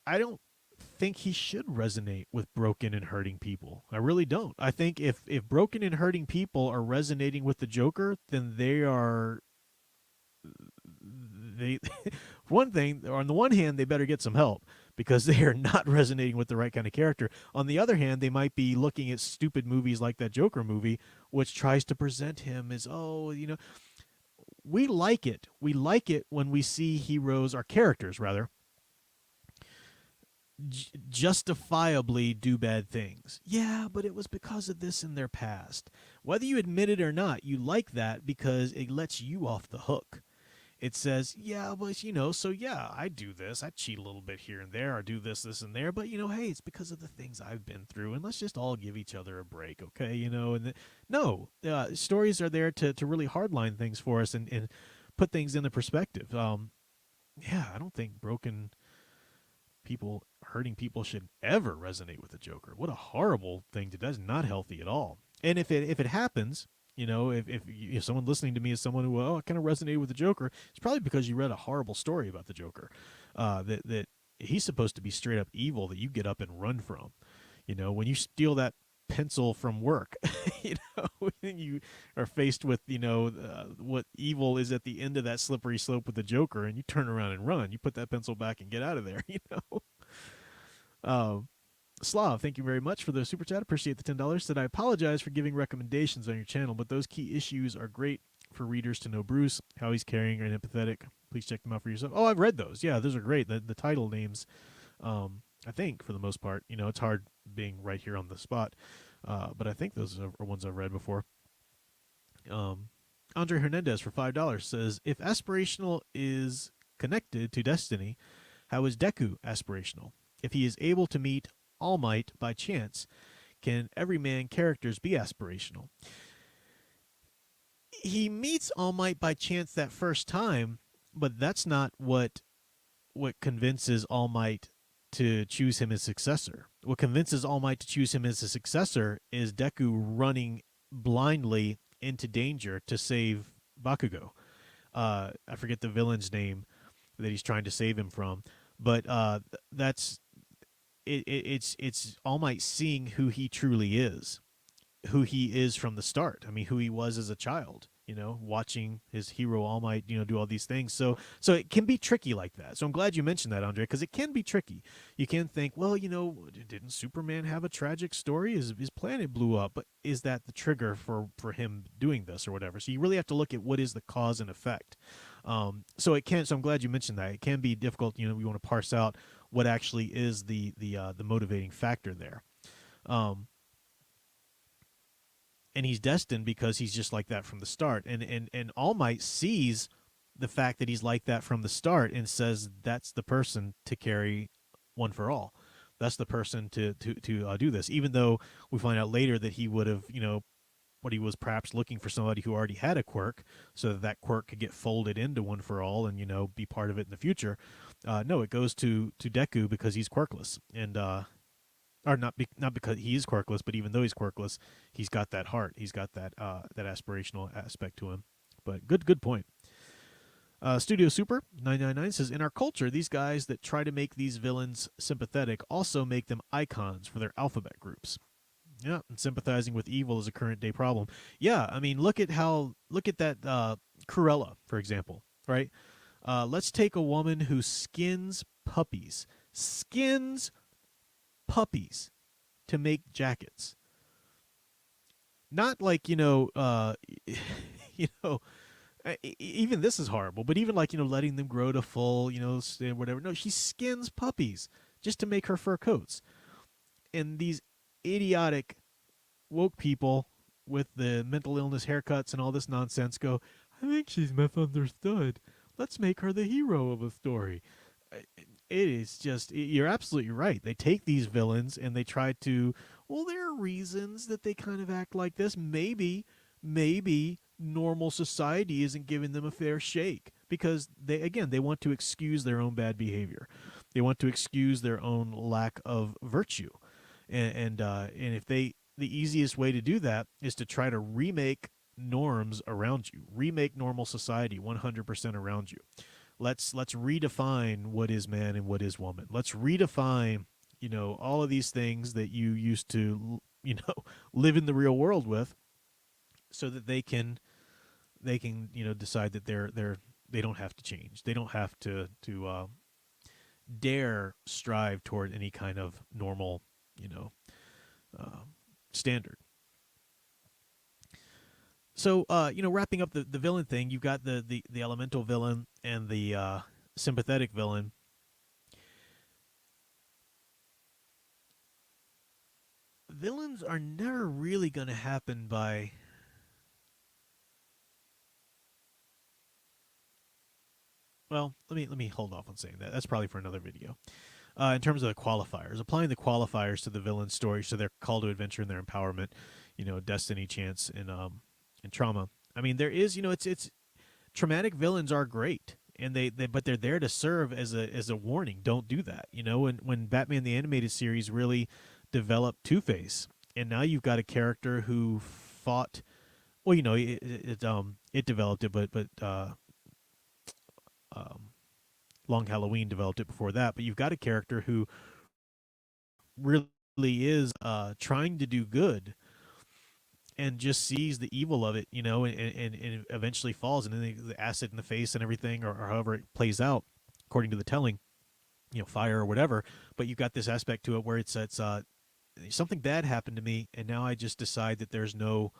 I don't think he should resonate with broken and hurting people. I really don't. I think if broken and hurting people are resonating with the Joker, then they one thing, on the one hand, they better get some help because they are not resonating with the right kind of character. On the other hand, they might be looking at stupid movies like that Joker movie, which tries to present him as, we like it. We like it when we see heroes, or characters rather, justifiably do bad things. Yeah, but it was because of this in their past. Whether you admit it or not, you like that because it lets you off the hook. It says, yeah, but, so yeah, I do this. I cheat a little bit here and there. I do this, and there. But, hey, it's because of the things I've been through. And let's just all give each other a break, okay? Stories are there to really hardline things for us and put things into perspective. I don't think broken people, hurting people should ever resonate with the Joker. What a horrible thing to do. That's not healthy at all. And if it happens... if someone listening to me is someone who I kind of resonated with the Joker, it's probably because you read a horrible story about the Joker, that he's supposed to be straight up evil that you get up and run from. When you steal that pencil from work, and you are faced with what evil is at the end of that slippery slope with the Joker, and you turn around and run. You put that pencil back and get out of there. Slav, thank you very much for the super chat. Appreciate the $10. Said, I apologize for giving recommendations on your channel, but those key issues are great for readers to know Bruce, how he's caring and empathetic. Please check them out for yourself. Oh, I've read those. Yeah, those are great. The title names, I think, for the most part, it's hard being right here on the spot, but I think those are ones I've read before. Andre Hernandez for $5 says, if aspirational is connected to destiny, how is Deku aspirational? If he is able to meet All Might by chance, can everyman characters be aspirational? He meets All Might by chance that first time, but that's not what convinces All Might to choose him as successor. What convinces All Might to choose him as a successor is Deku running blindly into danger to save Bakugo. I forget the villain's name that he's trying to save him from, but that's... It's All Might seeing who he truly is, who he is from the start. I mean, who he was as a child, watching his hero All Might, do all these things. So it can be tricky like that. So I'm glad you mentioned that, Andre, because it can be tricky. You can think, well, didn't Superman have a tragic story? His planet blew up, but is that the trigger for him doing this or whatever? So you really have to look at what is the cause and effect. So I'm glad you mentioned that. It can be difficult. We want to parse out what actually is the motivating factor there. And he's destined because he's just like that from the start. And All Might sees the fact that he's like that from the start and says that's the person to carry One for All. That's the person to do this. Even though we find out later that he would have, what he was perhaps looking for somebody who already had a quirk, so that that quirk could get folded into One for All and be part of it in the future. No, it goes to Deku because he's quirkless, and or not because he is quirkless, but even though he's quirkless, he's got that heart. He's got that that aspirational aspect to him. But good point. Studio Super 999 says, in our culture, these guys that try to make these villains sympathetic also make them icons for their alphabet groups. Yeah, and sympathizing with evil is a current day problem. Yeah, I mean, look at that Cruella, for example, right? Let's take a woman who skins puppies to make jackets. Not like, even this is horrible, but even like, letting them grow to full, whatever. No, she skins puppies just to make her fur coats. And these idiotic woke people with the mental illness haircuts and all this nonsense go, I think she's misunderstood. Let's make her the hero of a story. It is just, you're absolutely right. They take these villains and they try to, well, there are reasons that they kind of act like this. Maybe normal society isn't giving them a fair shake because they want to excuse their own bad behavior. They want to excuse their own lack of virtue. And if the easiest way to do that is to try to remake norms around you, remake normal society 100% around you. Let's redefine what is man and what is woman. Let's redefine, all of these things that you used to, live in the real world with, so that they can decide that they don't have to change. They don't have to dare strive toward any kind of normal, standard. So, wrapping up the villain thing, you've got the elemental villain and the sympathetic villain. Villains are never really going to happen by... Well, let me hold off on saying that. That's probably for another video. In terms of the qualifiers, applying the qualifiers to the villain story, so their call to adventure and their empowerment, destiny, chance, and trauma. I mean, there is, it's traumatic villains are great, and but they're there to serve as a warning. Don't do that. When Batman the Animated Series really developed Two-Face, and now you've got a character who fought. Well, it developed it, but Long Halloween developed it before that. But you've got a character who really is trying to do good, and just sees the evil of it, and eventually falls, and then the acid in the face and everything, or however it plays out, according to the telling, fire or whatever. But you've got this aspect to it where it's something bad happened to me, and now I just decide that there's no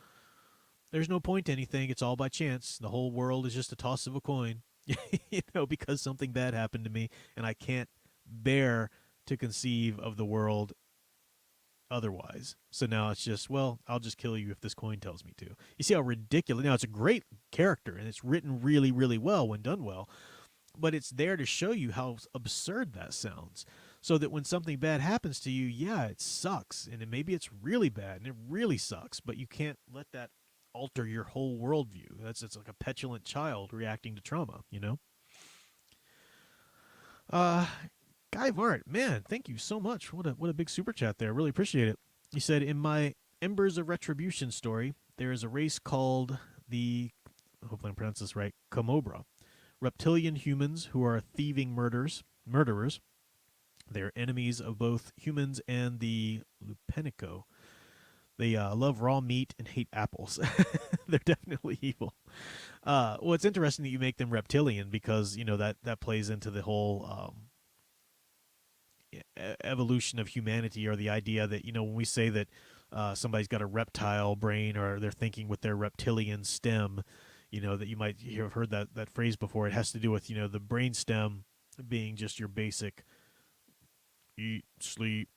point to anything. It's all by chance. The whole world is just a toss of a coin, because something bad happened to me, and I can't bear to conceive of the world otherwise. So now it's just, well, I'll just kill you if this coin tells me to. You see how ridiculous. Now, it's a great character, and it's written really, really well when done well, but it's there to show you how absurd that sounds, so that when something bad happens to you, yeah, it sucks, and maybe it's really bad, and it really sucks, but you can't let that alter your whole worldview. It's like a petulant child reacting to trauma, Guy Vart, man, thank you so much. What a big super chat there. Really appreciate it. He said, in my Embers of Retribution story, there is a race called the, hopefully I'm pronouncing this right, Komobra. Reptilian humans who are thieving murderers. They're enemies of both humans and the Lupenico. They love raw meat and hate apples. They're definitely evil. Well, it's interesting that you make them reptilian, because, that plays into the whole evolution of humanity, or the idea that, when we say that somebody's got a reptile brain, or they're thinking with their reptilian stem, that you might have heard that phrase before. It has to do with, the brain stem being just your basic eat, sleep,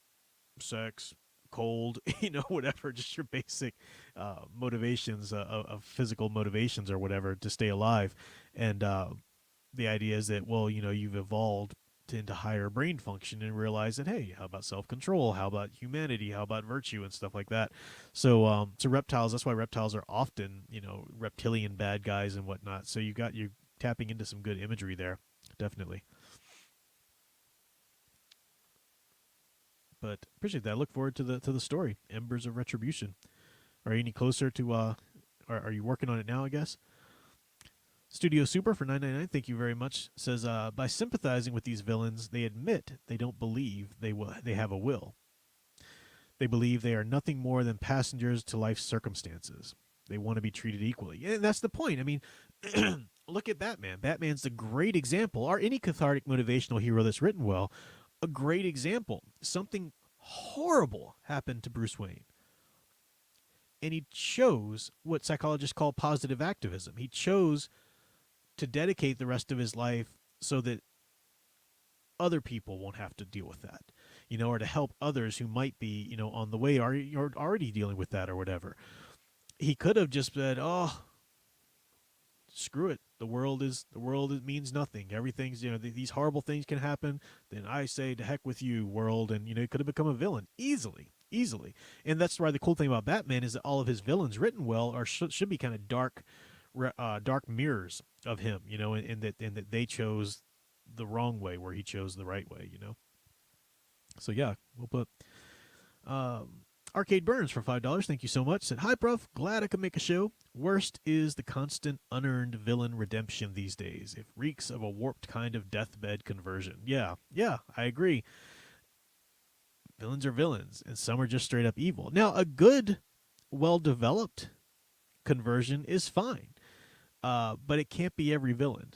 sex, cold, whatever, just your basic motivations of physical motivations or whatever to stay alive. And the idea is that, well, you've evolved into higher brain function and realize that, hey, how about self-control? How about humanity? How about virtue and stuff like that? So reptiles. That's why reptiles are often, reptilian bad guys and whatnot. So you're tapping into some good imagery there, definitely. But appreciate that. I look forward to the story, Embers of Retribution. Are you any closer to? Are you working on it now? I guess. Studio Super for $9.99. Thank you very much. Says by sympathizing with these villains, they admit they don't believe they have a will. They believe they are nothing more than passengers to life's circumstances. They want to be treated equally, and that's the point. I mean, look at Batman. Batman's the great example, or any cathartic motivational hero that's written well. A great example. Something horrible happened to Bruce Wayne. And he chose what psychologists call positive activism. He chose to dedicate the rest of his life so that other people won't have to deal with that, or to help others who might be, on the way or already dealing with that or whatever. He could have just said, "Oh, screw it. The world means nothing. Everything's, these horrible things can happen. Then I say, to heck with you, world." And, he could have become a villain easily. And that's why the cool thing about Batman is that all of his villains written well should be kind of dark mirrors of him, and that they chose the wrong way where he chose the right way, So yeah, we'll put Arcade Burns for $5. Thank you so much. Said, "Hi, Prof. Glad I could make a show. Worst is the constant unearned villain redemption these days. It reeks of a warped kind of deathbed conversion." Yeah, I agree. Villains are villains, and some are just straight up evil. Now, a good, well-developed conversion is fine, but it can't be every villain.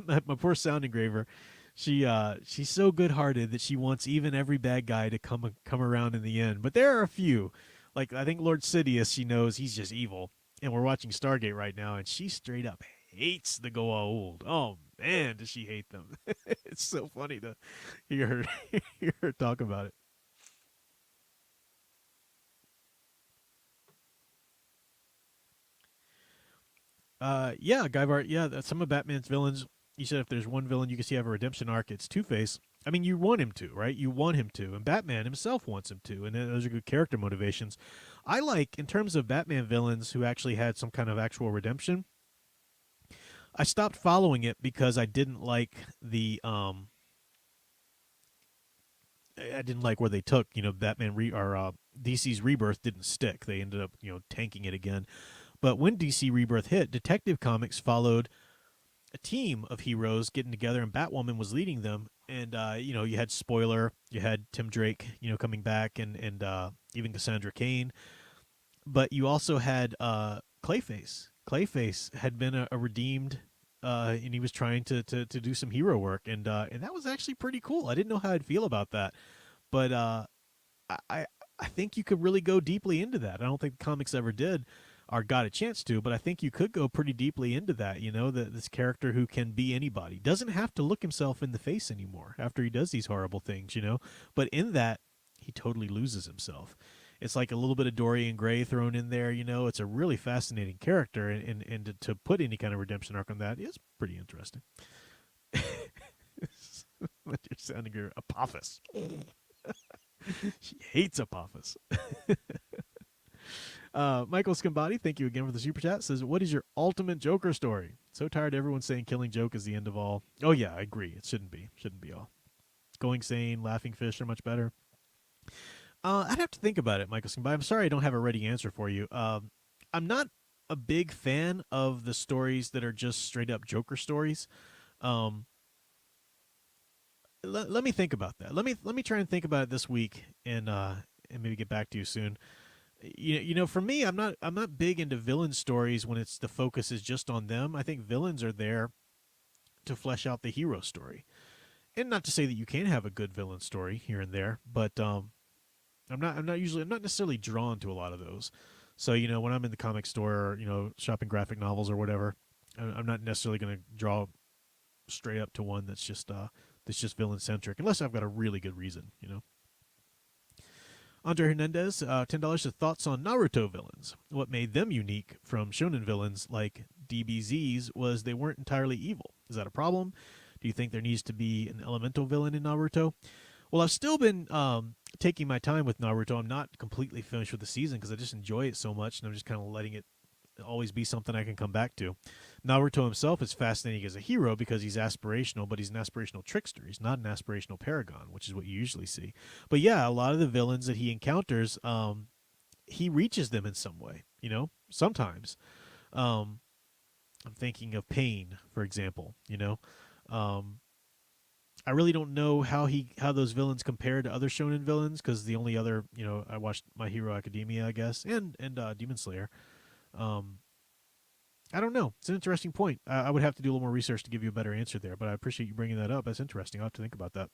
My poor sound engraver, she's so good-hearted that she wants even every bad guy to come around in the end. But there are a few, like I think Lord Sidious. She knows he's just evil, and we're watching Stargate right now, and she straight up hates the Goa'uld. Oh man, does she hate them? It's so funny to hear her talk about it. Yeah, Guybart. Yeah, some of Batman's villains. You said if there's one villain you can see have a redemption arc, it's Two-Face. I mean, you want him to, right? You want him to, and Batman himself wants him to, and those are good character motivations. I like, in terms of Batman villains who actually had some kind of actual redemption, I stopped following it because I didn't like I didn't like where they took, Batman DC's Rebirth didn't stick. They ended up, tanking it again. But when DC Rebirth hit, Detective Comics followed a team of heroes getting together, and Batwoman was leading them. And you had Spoiler, you had Tim Drake, coming back, and even Cassandra Cain. But you also had Clayface. Clayface had been a redeemed, and he was trying to do some hero work, and that was actually pretty cool. I didn't know how I'd feel about that, but I think you could really go deeply into that. I don't think the comics ever did or got a chance to, but I think you could go pretty deeply into that, this character who can be anybody. Doesn't have to look himself in the face anymore after he does these horrible things, But in that, he totally loses himself. It's like a little bit of Dorian Gray thrown in there, It's a really fascinating character, and to put any kind of redemption arc on that is pretty interesting. What you're sounding here, Apophis. She hates Apophis. Michael Scambati, thank you again for the super chat. Says, "What is your ultimate Joker story? So tired of everyone saying Killing Joke is the end of all." Oh yeah, I agree. It shouldn't be. Shouldn't be all. Going Sane, Laughing Fish are much better. I'd have to think about it, Michael Scambati. I'm sorry I don't have a ready answer for you. I'm not a big fan of the stories that are just straight up Joker stories. Let me think about that. Let me try and think about it this week, and maybe get back to you soon. For me, I'm not big into villain stories when the focus is just on them. I think villains are there to flesh out the hero story, and not to say that you can't have a good villain story here and there, but I'm not necessarily drawn to a lot of those. So when I'm in the comic store, or, shopping graphic novels or whatever, I'm not necessarily going to draw straight up to one that's just villain centric, unless I've got a really good reason. Andre Hernandez, $10. Thoughts on Naruto villains. What made them unique from shonen villains like DBZs was they weren't entirely evil. Is that a problem? Do you think there needs to be an elemental villain in Naruto? Well, I've still been taking my time with Naruto. I'm not completely finished with the season because I just enjoy it so much, and I'm just kind of letting it always be something I can come back to. Naruto himself is fascinating as a hero because he's aspirational, but he's an aspirational trickster. He's not an aspirational paragon, which is what you usually see. But yeah, a lot of the villains that he encounters, he reaches them in some way, sometimes. I'm thinking of Pain, for example, I really don't know how those villains compare to other shonen villains because the only other, I watched My Hero Academia, I guess, and Demon Slayer. I don't know. It's an interesting point. I would have to do a little more research to give you a better answer there, but I appreciate you bringing that up. That's interesting. I'll have to think about that.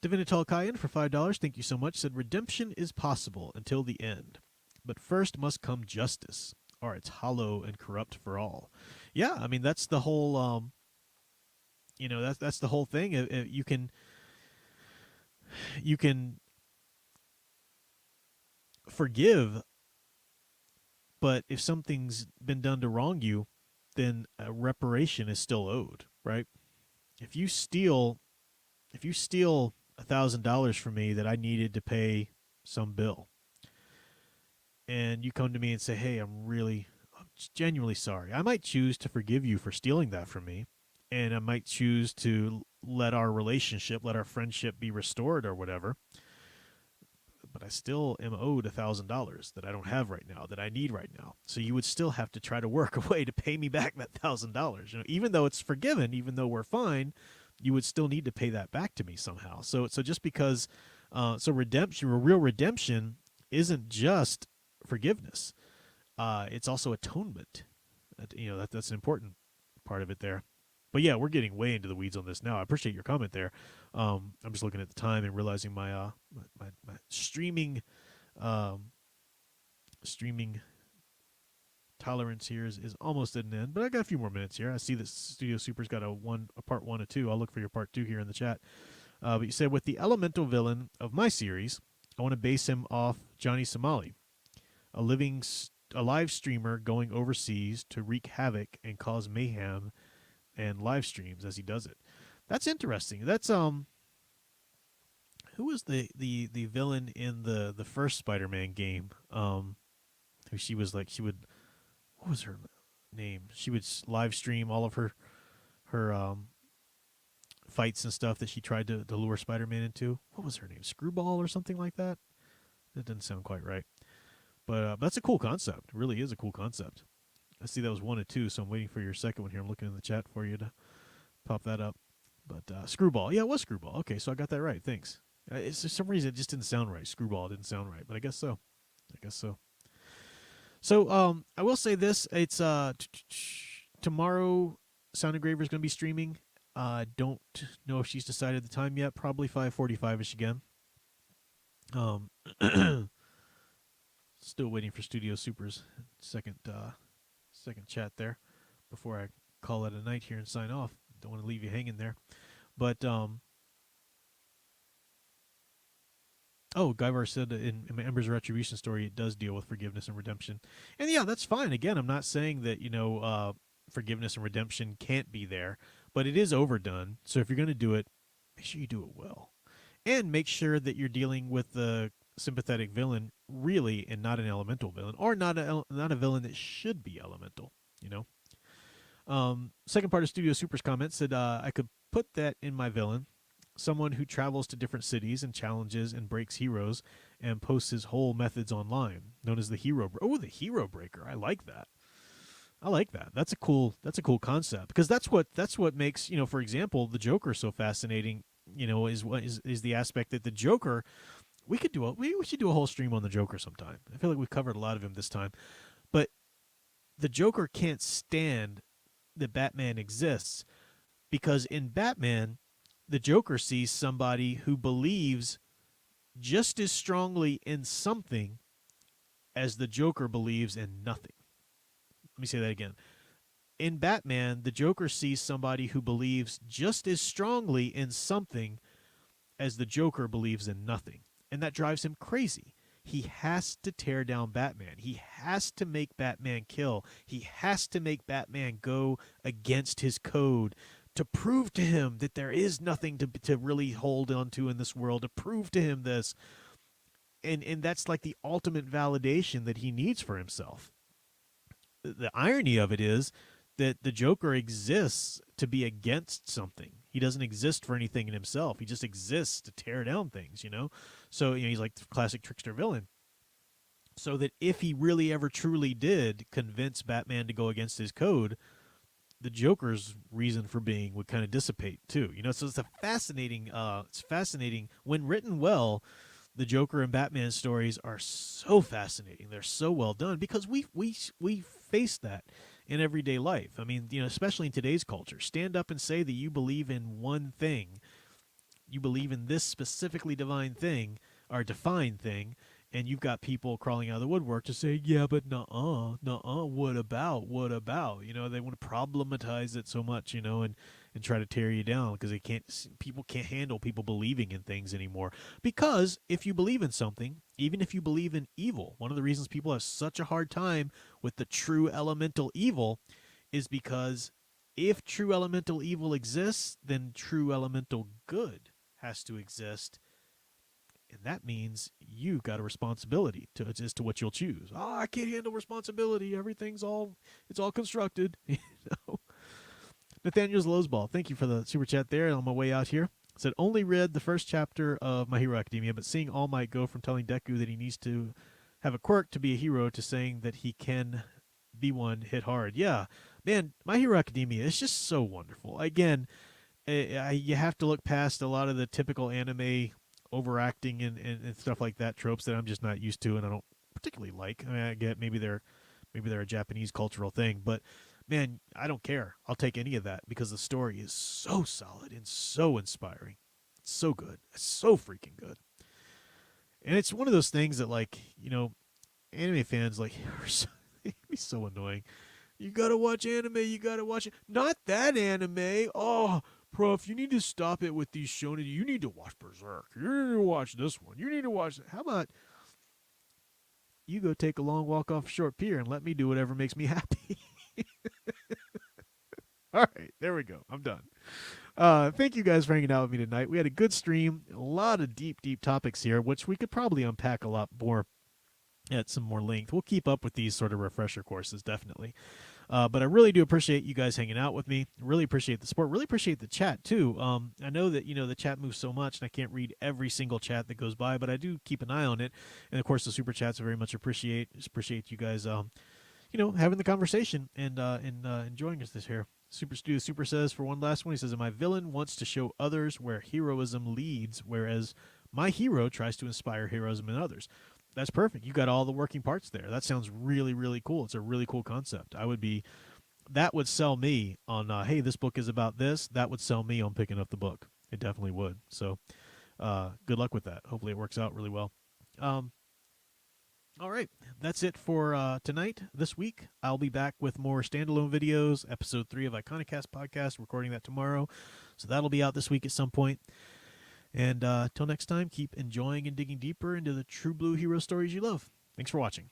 Divinital Kayan for $5. Thank you so much. Said redemption is possible until the end, but first must come justice, or it's hollow and corrupt for all. Yeah, I mean that's the whole. That's the whole thing. You can forgive, but if something's been done to wrong you, then a reparation is still owed, right? If you steal $1,000 from me that I needed to pay some bill, and you come to me and say, "Hey, I'm genuinely sorry," I might choose to forgive you for stealing that from me, and I might choose to let our relationship, let our friendship be restored or whatever. But I still am owed $1,000 that I don't have right now, that I need right now. So you would still have to try to work a way to pay me back that $1,000. Even though it's forgiven, even though we're fine, you would still need to pay that back to me somehow. So just because, redemption, real redemption, isn't just forgiveness. It's also atonement. That's an important part of it there. But yeah, we're getting way into the weeds on this now. I appreciate your comment there. I'm just looking at the time and realizing my streaming tolerance here is almost at an end. But I got a few more minutes here. I see that Studio Super's got a part 1 of 2. I'll look for your part 2 here in the chat. But you said, with the elemental villain of my series, I want to base him off Johnny Somali, a live streamer going overseas to wreak havoc and cause mayhem and live streams as he does it. That's interesting. That's who was the villain in the first Spider-Man game? Who she was like, what was her name? She would live stream all of her fights and stuff that she tried to lure Spider-Man into. What was her name? Screwball or something like that? That didn't sound quite right. But that's a cool concept. It really is a cool concept. I see that was 1 and 2, so I'm waiting for your second one here. I'm looking in the chat for you to pop that up. But Screwball. Yeah, it was Screwball. Okay, so I got that right. Thanks. For some reason, it just didn't sound right. Screwball didn't sound right, but I guess so. So I will say this. It's tomorrow, Sound Engraver is going to be streaming. Don't know if she's decided the time yet. Probably 5:45-ish again. Still waiting for Studio Super's second chat there before I call it a night here and sign off. Don't want to leave you hanging there. But Guyvar said in Ember's Retribution story, it does deal with forgiveness and redemption. And yeah, that's fine. Again, I'm not saying that, forgiveness and redemption can't be there, but it is overdone. So if you're going to do it, make sure you do it well. And make sure that you're dealing with the sympathetic villain really, and not an elemental villain, or not a villain that should be elemental, Second part of Studio Super's comment said, I could put that in my villain, someone who travels to different cities and challenges and breaks heroes and posts his whole methods online, known as the hero. The hero breaker. I like that. That's a cool concept, because that's what makes, for example, the Joker so fascinating, is the aspect that the Joker, we should do a whole stream on the Joker sometime. I feel like we've covered a lot of him this time, but the Joker can't stand that Batman exists, because in Batman, the Joker sees somebody who believes just as strongly in something as the Joker believes in nothing. Let me say that again. In Batman, the Joker sees somebody who believes just as strongly in something as the Joker believes in nothing. And that drives him crazy. he has to tear down Batman. He has to make Batman kill. He has to make Batman go against his code to prove to him that there is nothing to really hold on to in this world, to prove to him this. And that's like the ultimate validation that he needs for himself. The irony of it is that the Joker exists to be against something. He doesn't exist for anything in himself. He just exists to tear down things, you know? So, you know, he's like the classic trickster villain. So that if he really ever truly did convince Batman to go against his code, the Joker's reason for being would kind of dissipate too. You know, so it's fascinating when written well. The Joker and Batman stories are so fascinating. They're so well done because we face that in everyday life. I mean, you know, especially in today's culture. Stand up and say that you believe in one thing. You believe in this specifically divine thing or defined thing, and you've got people crawling out of the woodwork to say, yeah, but nuh-uh, what about? You know, they want to problematize it so much, you know, and try to tear you down because people can't handle people believing in things anymore. Because if you believe in something, even if you believe in evil, one of the reasons people have such a hard time with the true elemental evil is because if true elemental evil exists, then true elemental good has to exist. And that means you got a responsibility as to what you'll choose. Oh, I can't handle responsibility. It's all constructed. You know? Nathaniel's Lowsball, thank you for the super chat there on my way out here. Said, only read the first chapter of My Hero Academia, but seeing All Might go from telling Deku that he needs to have a quirk to be a hero to saying that he can be one hit hard. Yeah, man, My Hero Academia is just so wonderful. Again, you have to look past a lot of the typical anime overacting and stuff like that, tropes that I'm just not used to and I don't particularly like. I mean, I get maybe they're a Japanese cultural thing, but man, I don't care. I'll take any of that because the story is so solid and so inspiring. It's so good. It's so freaking good. And it's one of those things that, like, you know, anime fans like it'd be so annoying. You gotta watch anime. You gotta watch it. Not that anime. Oh, Prof, you need to stop it with these shonen. You need to watch Berserk. You need to watch this one. You need to watch. How about you go take a long walk off a short pier and let me do whatever makes me happy? All right, there we go. I'm done. Thank you guys for hanging out with me tonight. We had a good stream, a lot of deep topics here, which we could probably unpack a lot more at some more length. We'll keep up with these sort of refresher courses, definitely. But I really do appreciate you guys hanging out with me. Really appreciate the support. Really appreciate the chat, too. I know that, you know, the chat moves so much, and I can't read every single chat that goes by, but I do keep an eye on it. And, of course, the super chats I very much appreciate. Just appreciate you guys, you know, having the conversation and enjoying us this here. Super says, for one last one, he says, my villain wants to show others where heroism leads, whereas my hero tries to inspire heroism in others. That's perfect. You got all the working parts there. That sounds really, really cool. It's a really cool concept. That would sell me on, hey, this book is about this. That would sell me on picking up the book. It definitely would. So good luck with that. Hopefully it works out really well. All right. That's it for tonight, this week. I'll be back with more standalone videos, episode 3 of Iconicast podcast, recording that tomorrow. So that'll be out this week at some point. And till next time, keep enjoying and digging deeper into the true blue hero stories you love. Thanks for watching.